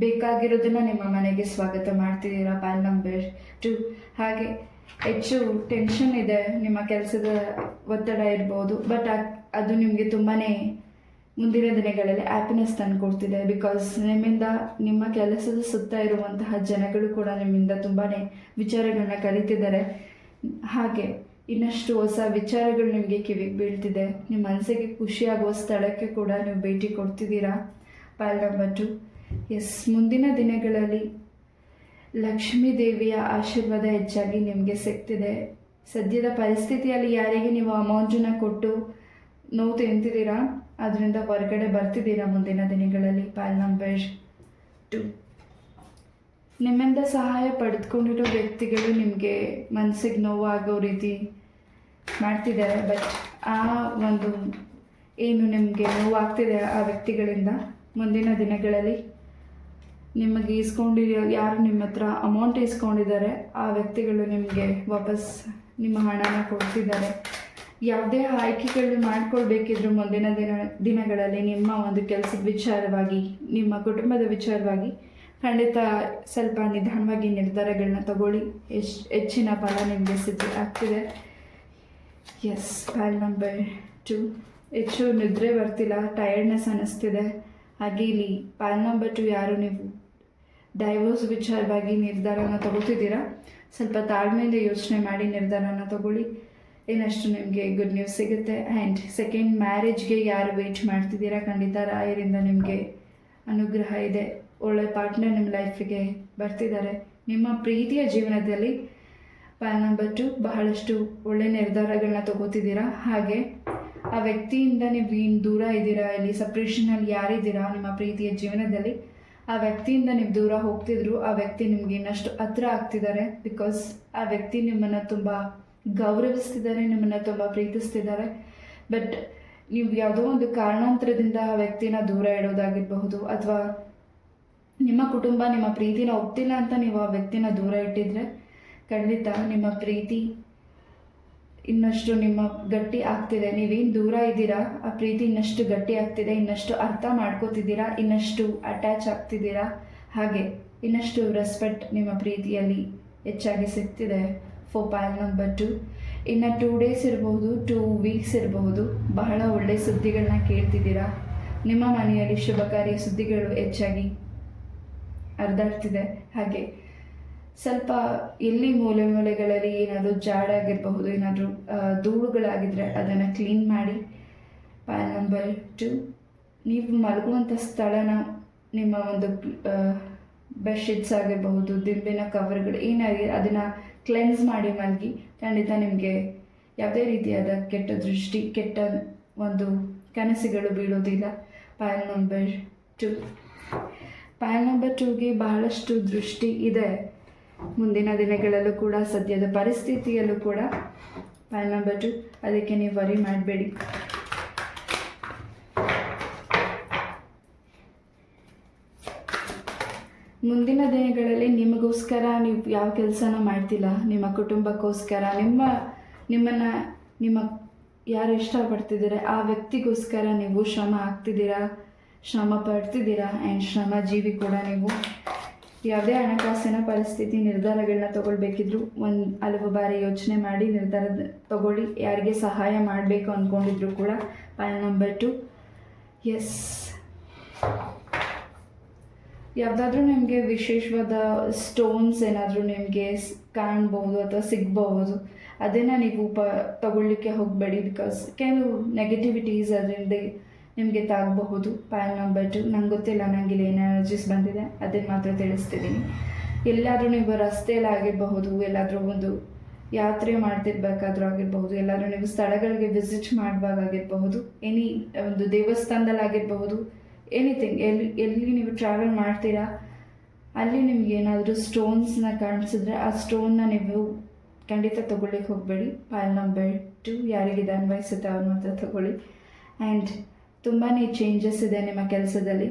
ಬೇಕಾಗಿರೋದನ್ನು ನಿಮ್ಮ ಮನೆಗೆ ಸ್ವಾಗತ ಮಾಡ್ತಿದ್ದೀರಾ ಪಾಲ್ ನಂಬರ್ 2. ಹಾಗೆ ಹೆಚ್ಚು ಟೆನ್ಷನ್ ಇದೆ, ನಿಮ್ಮ ಕೆಲಸದ ಒತ್ತಡ ಇರ್ಬೋದು. ಬಟ್ ಅದು ನಿಮಗೆ ತುಂಬಾ ಮುಂದಿನ ದಿನಗಳಲ್ಲಿ ಹ್ಯಾಪಿನೆಸ್ ತಂದುಕೊಡ್ತಿದೆ. ಬಿಕಾಸ್ ನಿಮ್ಮಿಂದ ನಿಮ್ಮ ಕೆಲಸದ ಸುತ್ತ ಇರುವಂತಹ ಜನಗಳು ಕೂಡ ನಿಮ್ಮಿಂದ ತುಂಬಾ ವಿಚಾರಗಳನ್ನ ಕಲಿತಿದ್ದಾರೆ. ಹಾಗೆ ಇನ್ನಷ್ಟು ಹೊಸ ವಿಚಾರಗಳು ನಿಮಗೆ ಕಿವಿಗೆ ಬೀಳ್ತಿದೆ. ನಿಮ್ಮ ಮನಸ್ಸಿಗೆ ಖುಷಿಯಾಗುವ ಸ್ಥಳಕ್ಕೆ ಕೂಡ ನೀವು ಭೇಟಿ ಕೊಡ್ತಿದ್ದೀರಾ ಪಾಲ್ ನಂಬರ್ 2. ಎಸ್, ಮುಂದಿನ ದಿನಗಳಲ್ಲಿ ಲಕ್ಷ್ಮೀ ದೇವಿಯ ಆಶೀರ್ವಾದ ಹೆಚ್ಚಾಗಿ ನಿಮಗೆ ಸಿಗ್ತಿದೆ. ಸದ್ಯದ ಪರಿಸ್ಥಿತಿಯಲ್ಲಿ ಯಾರಿಗೆ ನೀವು ಅಮೌಂಟನ್ನು ಕೊಟ್ಟು ನೋವು ತಿಂತಿದ್ದೀರಾ ಅದರಿಂದ ಹೊರಗಡೆ ಬರ್ತಿದ್ದೀರಾ ಮುಂದಿನ ದಿನಗಳಲ್ಲಿ ಪಾಲ್ ನಂಬರ್ 2. ನಿಮ್ಮಿಂದ ಸಹಾಯ ಪಡೆದುಕೊಂಡಿರೋ ವ್ಯಕ್ತಿಗಳು ನಿಮಗೆ ಮನಸ್ಸಿಗೆ ನೋವಾಗೋ ರೀತಿ ಮಾಡ್ತಿದ್ದಾರೆ. ಬಟ್ ಆ ಒಂದು ಏನು ನಿಮಗೆ ನೋವಾಗ್ತಿದೆ ಆ ವ್ಯಕ್ತಿಗಳಿಂದ ಮುಂದಿನ ದಿನಗಳಲ್ಲಿ ನಿಮಗೆ ಇಸ್ಕೊಂಡಿರೋ ಯಾರು ನಿಮ್ಮ ಹತ್ರ ಅಮೌಂಟ್ ಇಸ್ಕೊಂಡಿದ್ದಾರೆ ಆ ವ್ಯಕ್ತಿಗಳು ನಿಮಗೆ ವಾಪಸ್ ನಿಮ್ಮ ಹಣನ ಕೊಡ್ತಿದ್ದಾರೆ. ಯಾವುದೇ ಆಯ್ಕೆಗಳು ಮಾಡ್ಕೊಳ್ಬೇಕಿದ್ರು ಮುಂದಿನ ದಿನಗಳಲ್ಲಿ ನಿಮ್ಮ ಒಂದು ಕೆಲಸದ ವಿಚಾರವಾಗಿ, ನಿಮ್ಮ ಕುಟುಂಬದ ವಿಚಾರವಾಗಿ ಖಂಡಿತ ಸ್ವಲ್ಪ ನಿಧಾನವಾಗಿ ನಿರ್ಧಾರಗಳನ್ನ ತಗೊಳ್ಳಿ. ಹೆಚ್ಚಿನ ಫಲ ನಿಮಗೆ ಸಿದ್ಧ ಆಗ್ತಿದೆ. ಎಸ್, ಪಾಲ್ ನಂಬರ್ 2 ಹೆಚ್ಚು ನಿದ್ರೆ ಬರ್ತಿಲ್ಲ, ಟಯರ್ಡ್ನೆಸ್ ಅನ್ನಿಸ್ತಿದೆ. ಹಾಗೆ ಇಲ್ಲಿ ಪಾಲ್ ನಂಬರ್ 2 ಯಾರು ನೀವು ಡೈವೋರ್ಸ್ ವಿಚಾರವಾಗಿ ನಿರ್ಧಾರನ ತಗೋತಿದ್ದೀರಾ, ಸ್ವಲ್ಪ ತಾಳ್ಮೆಯಿಂದ ಯೋಚನೆ ಮಾಡಿ ನಿರ್ಧಾರನ ತಗೊಳ್ಳಿ. ಇನ್ನಷ್ಟು ನಿಮಗೆ ಗುಡ್ ನ್ಯೂಸ್ ಸಿಗುತ್ತೆ. ಆ್ಯಂಡ್ ಸೆಕೆಂಡ್ ಮ್ಯಾರೇಜ್ಗೆ ಯಾರು ವೆಯ್ಟ್ ಮಾಡ್ತಿದ್ದೀರಾ ಖಂಡಿತ ರಾಯರಿಂದ ನಿಮಗೆ ಅನುಗ್ರಹ ಇದೆ. ಒಳ್ಳೆ ಪಾರ್ಟ್ನರ್ ನಿಮ್ಮ ಲೈಫಿಗೆ ಬರ್ತಿದ್ದಾರೆ. ನಿಮ್ಮ ಪ್ರೀತಿಯ ಜೀವನದಲ್ಲಿ ಪಾಲ್ ನಂಬರ್ 2 ಬಹಳಷ್ಟು ಒಳ್ಳೆ ನಿರ್ಧಾರಗಳನ್ನ ತಗೋತಿದ್ದೀರಾ. ಹಾಗೆ ಆ ವ್ಯಕ್ತಿಯಿಂದ ನೀವು ಏನು ದೂರ ಇದ್ದೀರಾ, ಇಲ್ಲಿ ಸಪ್ರೇಷನಲ್ಲಿ ಯಾರಿದ್ದೀರಾ ನಿಮ್ಮ ಪ್ರೀತಿಯ ಜೀವನದಲ್ಲಿ, ಆ ವ್ಯಕ್ತಿಯಿಂದ ನೀವು ದೂರ ಹೋಗ್ತಿದ್ರು ಆ ವ್ಯಕ್ತಿ ನಿಮಗೆ ಇನ್ನಷ್ಟು ಹತ್ರ ಆಗ್ತಿದ್ದಾರೆ. ಬಿಕಾಸ್ ಆ ವ್ಯಕ್ತಿ ನಿಮ್ಮನ್ನು ತುಂಬ ಗೌರವಿಸ್ತಿದ್ದಾರೆ, ನಿಮ್ಮನ್ನು ತುಂಬ ಪ್ರೀತಿಸ್ತಿದ್ದಾರೆ. ಬಟ್ ನೀವು ಯಾವುದೋ ಒಂದು ಕಾರಣಾಂತರದಿಂದ ಆ ವ್ಯಕ್ತಿನ ದೂರ ಇಡೋದಾಗಿರಬಹುದು, ಅಥವಾ ನಿಮ್ಮ ಕುಟುಂಬ ನಿಮ್ಮ ಪ್ರೀತಿನ ಒಪ್ತಿಲ್ಲ ಅಂತ ನೀವು ಆ ವ್ಯಕ್ತಿನ ದೂರ ಇಟ್ಟಿದ್ರೆ ಖಂಡಿತ ನಿಮ್ಮ ಪ್ರೀತಿ ಇನ್ನಷ್ಟು ನಿಮ್ಮ ಗಟ್ಟಿ ಆಗ್ತಿದೆ. ನೀವೇನು ದೂರ ಇದ್ದೀರಾ ಆ ಪ್ರೀತಿ ಇನ್ನಷ್ಟು ಗಟ್ಟಿ ಆಗ್ತಿದೆ, ಇನ್ನಷ್ಟು ಅರ್ಥ ಮಾಡ್ಕೋತಿದ್ದೀರಾ, ಇನ್ನಷ್ಟು ಅಟ್ಯಾಚ್ ಆಗ್ತಿದ್ದೀರಾ. ಹಾಗೆ ಇನ್ನಷ್ಟು ರೆಸ್ಪೆಕ್ಟ್ ನಿಮ್ಮ ಪ್ರೀತಿಯಲ್ಲಿ ಹೆಚ್ಚಾಗಿ ಸಿಗ್ತಿದೆ ಫಾರ್ ಪಾಲ್ ನಂಬರ್ 2. ಇನ್ನು 2 ಡೇಸ್ ಇರಬಹುದು, 2 ವೀಕ್ಸ್ ಇರಬಹುದು, ಬಹಳ ಒಳ್ಳೆಯ ಸುದ್ದಿಗಳನ್ನ ಕೇಳ್ತಿದ್ದೀರಾ. ನಿಮ್ಮ ಮನೆಯಲ್ಲಿ ಶುಭ ಕಾರ್ಯ ಸುದ್ದಿಗಳು ಹೆಚ್ಚಾಗಿ ಹರಿದಾಡ್ತಿದೆ. ಹಾಗೆ ಸ್ವಲ್ಪ ಎಲ್ಲಿ ಮೂಲೆಗಳಲ್ಲಿ ಏನಾದರೂ ಜಾಡಾಗಿರಬಹುದು, ಏನಾದರೂ ಧೂಳುಗಳಾಗಿದ್ದರೆ ಅದನ್ನು ಕ್ಲೀನ್ ಮಾಡಿ. ಪಾಲ್ ನಂಬರ್ 2 ನೀವು ಮಲಗುವಂಥ ಸ್ಥಳನ ನಿಮ್ಮ ಒಂದು ಬೆಡ್ಶೀಟ್ಸ್ ಆಗಿರಬಹುದು, ದಿಂಬಿನ ಕವರ್ಗಳು ಏನಾಗಿದೆ ಅದನ್ನು ಕ್ಲೆನ್ಸ್ ಮಾಡಿ ಮಲಗಿ. ಖಂಡಿತ ನಿಮಗೆ ಯಾವುದೇ ರೀತಿಯಾದ ಕೆಟ್ಟ ದೃಷ್ಟಿ, ಕೆಟ್ಟ ಒಂದು ಕನಸುಗಳು ಬೀಳೋದಿಲ್ಲ. ಪಾಲ್ ನಂಬರ್ 2 ಪಾಲ್ ನಂಬರ್ 2ಗೆ ಬಹಳಷ್ಟು ದೃಷ್ಟಿ ಇದೆ ಮುಂದಿನ ದಿನಗಳಲ್ಲೂ ಕೂಡ, ಸದ್ಯದ ಪರಿಸ್ಥಿತಿಯಲ್ಲೂ ಕೂಡ ಪಾಲ್ ನಂಬರ್ 2. ಅದಕ್ಕೆ ನೀವು ವರಿ ಮಾಡಬೇಡಿ. ಮುಂದಿನ ದಿನಗಳಲ್ಲಿ ನಿಮಗೋಸ್ಕರ ನೀವು ಯಾವ ಕೆಲಸನ ಮಾಡ್ತಿಲ್ಲ, ನಿಮ್ಮ ಕುಟುಂಬಕ್ಕೋಸ್ಕರ, ನಿಮ್ಮನ್ನು ನಿಮ್ಮ ಯಾರು ಇಷ್ಟಪಡ್ತಿದ್ದೀರ ಆ ವ್ಯಕ್ತಿಗೋಸ್ಕರ ನೀವು ಶ್ರಮ ಹಾಕ್ತಿದ್ದೀರಾ, ಶ್ರಮ ಪಡ್ತಿದ್ದೀರಾ. ಆ್ಯಂಡ್ ಶ್ರಮ ಜೀವಿ ಕೂಡ ನೀವು. ಯಾವುದೇ ಹಣಕಾಸಿನ ಪರಿಸ್ಥಿತಿ ನಿರ್ಧಾರಗಳನ್ನ ತಗೊಳ್ಬೇಕಿದ್ರು ಹಲವು ಬಾರಿ ಯೋಚನೆ ಮಾಡಿ ನಿರ್ಧಾರ ತಗೊಳ್ಳಿ. ಯಾರಿಗೆ ಸಹಾಯ ಮಾಡಬೇಕು ಅಂದ್ಕೊಂಡಿದ್ರು ಕೂಡ. ಪಾಯಿಂಟ್ ನಂಬರ್ 2, ಎಸ್, ಯಾವುದಾದ್ರೂ ನಿಮಗೆ ವಿಶೇಷವಾದ ಸ್ಟೋನ್ಸ್ ಏನಾದರೂ ನಿಮಗೆ ಕಾಣ್ಬೋದು ಅಥವಾ ಸಿಗ್ಬೋದು, ಅದನ್ನು ನೀವು ತಗೊಳ್ಳಿಕ್ಕೆ ಹೋಗಬೇಡಿ. ಬಿಕಾಸ್ ಕೆಲವು ನೆಗೆಟಿವಿಟೀಸ್ ಅದರಿಂದ ನಿಮಗೆ ತಾಗಬಹುದು. ಪಾಯಿಂಟ್ ನಂಬರ್ 2, ನಂಗೆ ಗೊತ್ತಿಲ್ಲ, ನನಗೆ ಇಲ್ಲಿ ಏನು ಎನರ್ಜೀಸ್ ಬಂದಿದೆ ಅದನ್ನು ಮಾತ್ರ ತಿಳಿಸ್ತಿದ್ದೀನಿ. ಎಲ್ಲಾದರೂ ನೀವು ರಸ್ತೆಯಲ್ಲಿ ಆಗಿರಬಹುದು, ಎಲ್ಲಾದರೂ ಒಂದು ಯಾತ್ರೆ ಮಾಡ್ತಿರ್ಬೇಕಾದ್ರೂ ಆಗಿರಬಹುದು, ಎಲ್ಲಾದರೂ ನೀವು ಸ್ಥಳಗಳಿಗೆ ವಿಸಿಟ್ ಮಾಡುವಾಗಬಹುದು, ಎನಿ ಒಂದು ದೇವಸ್ಥಾನದಲ್ಲಾಗಿರಬಹುದು, ಎನಿಥಿಂಗ್, ಎಲ್ಲಿ ನೀವು ಟ್ರಾವೆಲ್ ಮಾಡ್ತೀರಾ ಅಲ್ಲಿ ನಿಮ್ಗೆ ಏನಾದರೂ ಸ್ಟೋನ್ಸ್ನ ಕಾಣಿಸಿದ್ರೆ ಆ ಸ್ಟೋನ್ನ ನೀವು ಖಂಡಿತ ತೊಗೊಳ್ಳಿಕ್ಕೆ ಹೋಗಬೇಡಿ. ಪಾಯಿಂಟ್ ನಂಬರ್ 2, ಯಾರಿಗಿದೆ ಅನ್ವಯಿಸುತ್ತೆ ಅವ್ರು ಮಾತ್ರ ತಗೊಳ್ಳಿ. ಆ್ಯಂಡ್ ತುಂಬಾ ಚೇಂಜಸ್ ಇದೆ ನಿಮ್ಮ ಕೆಲಸದಲ್ಲಿ.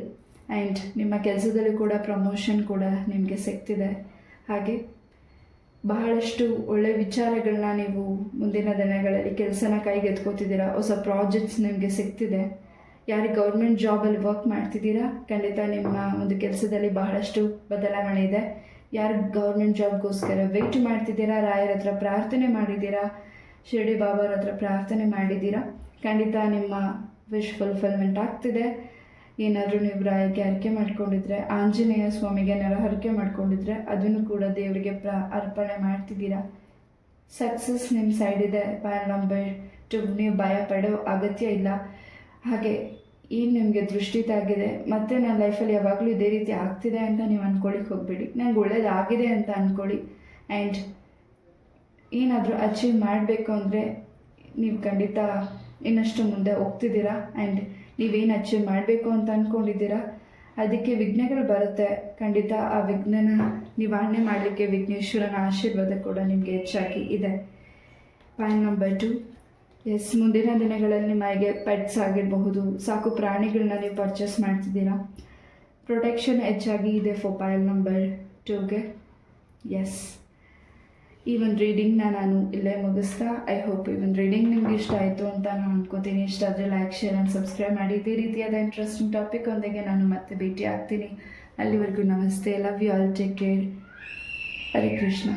ಆ್ಯಂಡ್ ನಿಮ್ಮ ಕೆಲಸದಲ್ಲಿ ಕೂಡ ಪ್ರಮೋಷನ್ ಕೂಡ ನಿಮಗೆ ಸಿಗ್ತಿದೆ. ಹಾಗೆ ಬಹಳಷ್ಟು ಒಳ್ಳೆಯ ವಿಚಾರಗಳನ್ನ ನೀವು ಮುಂದಿನ ದಿನಗಳಲ್ಲಿ ಕೆಲಸನ ಕೈಗೆತ್ಕೋತಿದ್ದೀರಾ. ಹೊಸ ಪ್ರಾಜೆಕ್ಟ್ಸ್ ನಿಮಗೆ ಸಿಗ್ತಿದೆ. ಯಾರಿಗೆ ಗೌರ್ಮೆಂಟ್ ಜಾಬಲ್ಲಿ ವರ್ಕ್ ಮಾಡ್ತಿದ್ದೀರಾ ಖಂಡಿತ ನಿಮ್ಮ ಒಂದು ಕೆಲಸದಲ್ಲಿ ಬಹಳಷ್ಟು ಬದಲಾವಣೆ ಇದೆ. ಯಾರು ಗೌರ್ಮೆಂಟ್ ಜಾಬ್ಗೋಸ್ಕರ ವೆಯ್ಟ್ ಮಾಡ್ತಿದ್ದೀರಾ, ರಾಯರ ಹತ್ರ ಪ್ರಾರ್ಥನೆ ಮಾಡಿದ್ದೀರಾ, ಶಿರಡಿ ಬಾಬಾರ ಹತ್ರ ಪ್ರಾರ್ಥನೆ ಮಾಡಿದ್ದೀರಾ, ಖಂಡಿತ ನಿಮ್ಮ ವಿಶ್ ಫುಲ್ಫಿಲ್ಮೆಂಟ್ ಆಗ್ತಿದೆ. ಏನಾದರೂ ನೀವು ರಾಯಕ್ಕೆ ಹರಕೆ ಮಾಡ್ಕೊಂಡಿದ್ರೆ, ಆಂಜನೇಯ ಸ್ವಾಮಿಗೆ ಹರಕೆ ಮಾಡ್ಕೊಂಡಿದ್ರೆ ಅದನ್ನು ಕೂಡ ದೇವರಿಗೆ ಅರ್ಪಣೆ ಮಾಡ್ತಿದ್ದೀರಾ. ಸಕ್ಸಸ್ ನಿಮ್ಮ ಸೈಡ್ ಇದೆ. ಪಾಯಿಂಟ್ ನಂಬರ್ 2, ನೀವು ಭಯ ಪಡೋ ಅಗತ್ಯ ಇಲ್ಲ. ಹಾಗೆ ಏನು ನಿಮಗೆ ದೃಷ್ಟಿ ತಾಗಿದೆ ಮತ್ತು ನನ್ನ ಲೈಫಲ್ಲಿ ಯಾವಾಗಲೂ ಇದೇ ರೀತಿ ಆಗ್ತಿದೆ ಅಂತ ನೀವು ಅಂದ್ಕೊಳ್ಳಿಕ್ಕೆ ಹೋಗಬೇಡಿ. ನನಗೆ ಒಳ್ಳೇದಾಗಿದೆ ಅಂತ ಅಂದ್ಕೊಳ್ಳಿ. ಆ್ಯಂಡ್ ಏನಾದರೂ ಅಚೀವ್ ಮಾಡಬೇಕು ಅಂದರೆ ನೀವು ಖಂಡಿತ ಇನ್ನಷ್ಟು ಮುಂದೆ ಹೋಗ್ತಿದ್ದೀರಾ. ಆ್ಯಂಡ್ ನೀವೇನು ಅಚೀವ್ ಮಾಡಬೇಕು ಅಂತ ಅಂದ್ಕೊಂಡಿದ್ದೀರಾ ಅದಕ್ಕೆ ವಿಘ್ನಗಳು ಬರುತ್ತೆ. ಖಂಡಿತ ಆ ವಿಘ್ನನ ನಿವಾರಣೆ ಮಾಡಲಿಕ್ಕೆ ವಿಘ್ನೇಶ್ವರನ ಆಶೀರ್ವಾದ ಕೂಡ ನಿಮಗೆ ಹೆಚ್ಚಾಗಿ ಇದೆ. ಪಾಯಿಂಟ್ ನಂಬರ್ 2, ಎಸ್, ಮುಂದಿನ ದಿನಗಳಲ್ಲಿ ನಿಮಗೆ ಪೆಟ್ಸ್ ಆಗಿರಬಹುದು, ಸಾಕು ಪ್ರಾಣಿಗಳನ್ನ ನೀವು ಪರ್ಚೇಸ್ ಮಾಡ್ತಿದ್ದೀರಾ. ಪ್ರೊಟೆಕ್ಷನ್ ಹೆಚ್ಚಾಗಿ ಇದೆ ಫಾರ್ ಪಾಯಿಂಟ್ ನಂಬರ್ 2ಗೆ. ಎಸ್, ಈ ಒಂದು ರೀಡಿಂಗ್ನ ನಾನು ಇಲ್ಲೇ ಮುಗಿಸ್ತಾ, ಐ ಹೋಪ್ ಈ ಒಂದು ರೀಡಿಂಗ್ ನಿಮ್ಗೆ ಇಷ್ಟ ಆಯಿತು ಅಂತ ನಾನು ಅನ್ಕೋತೀನಿ. ಇಷ್ಟ ಆದರೆ ಲೈಕ್, ಶೇರ್ ಆ್ಯಂಡ್ ಸಬ್ಸ್ಕ್ರೈಬ್ ಮಾಡಿ. ಇದೇ ರೀತಿಯಾದ ಇಂಟ್ರೆಸ್ಟಿಂಗ್ ಟಾಪಿಕ್ ಒಂದಿಗೆ ನಾನು ಮತ್ತೆ ಭೇಟಿ ಆಗ್ತೀನಿ. ಅಲ್ಲಿವರೆಗೂ ನಮಸ್ತೆ. Love you all, take care. Hare Krishna.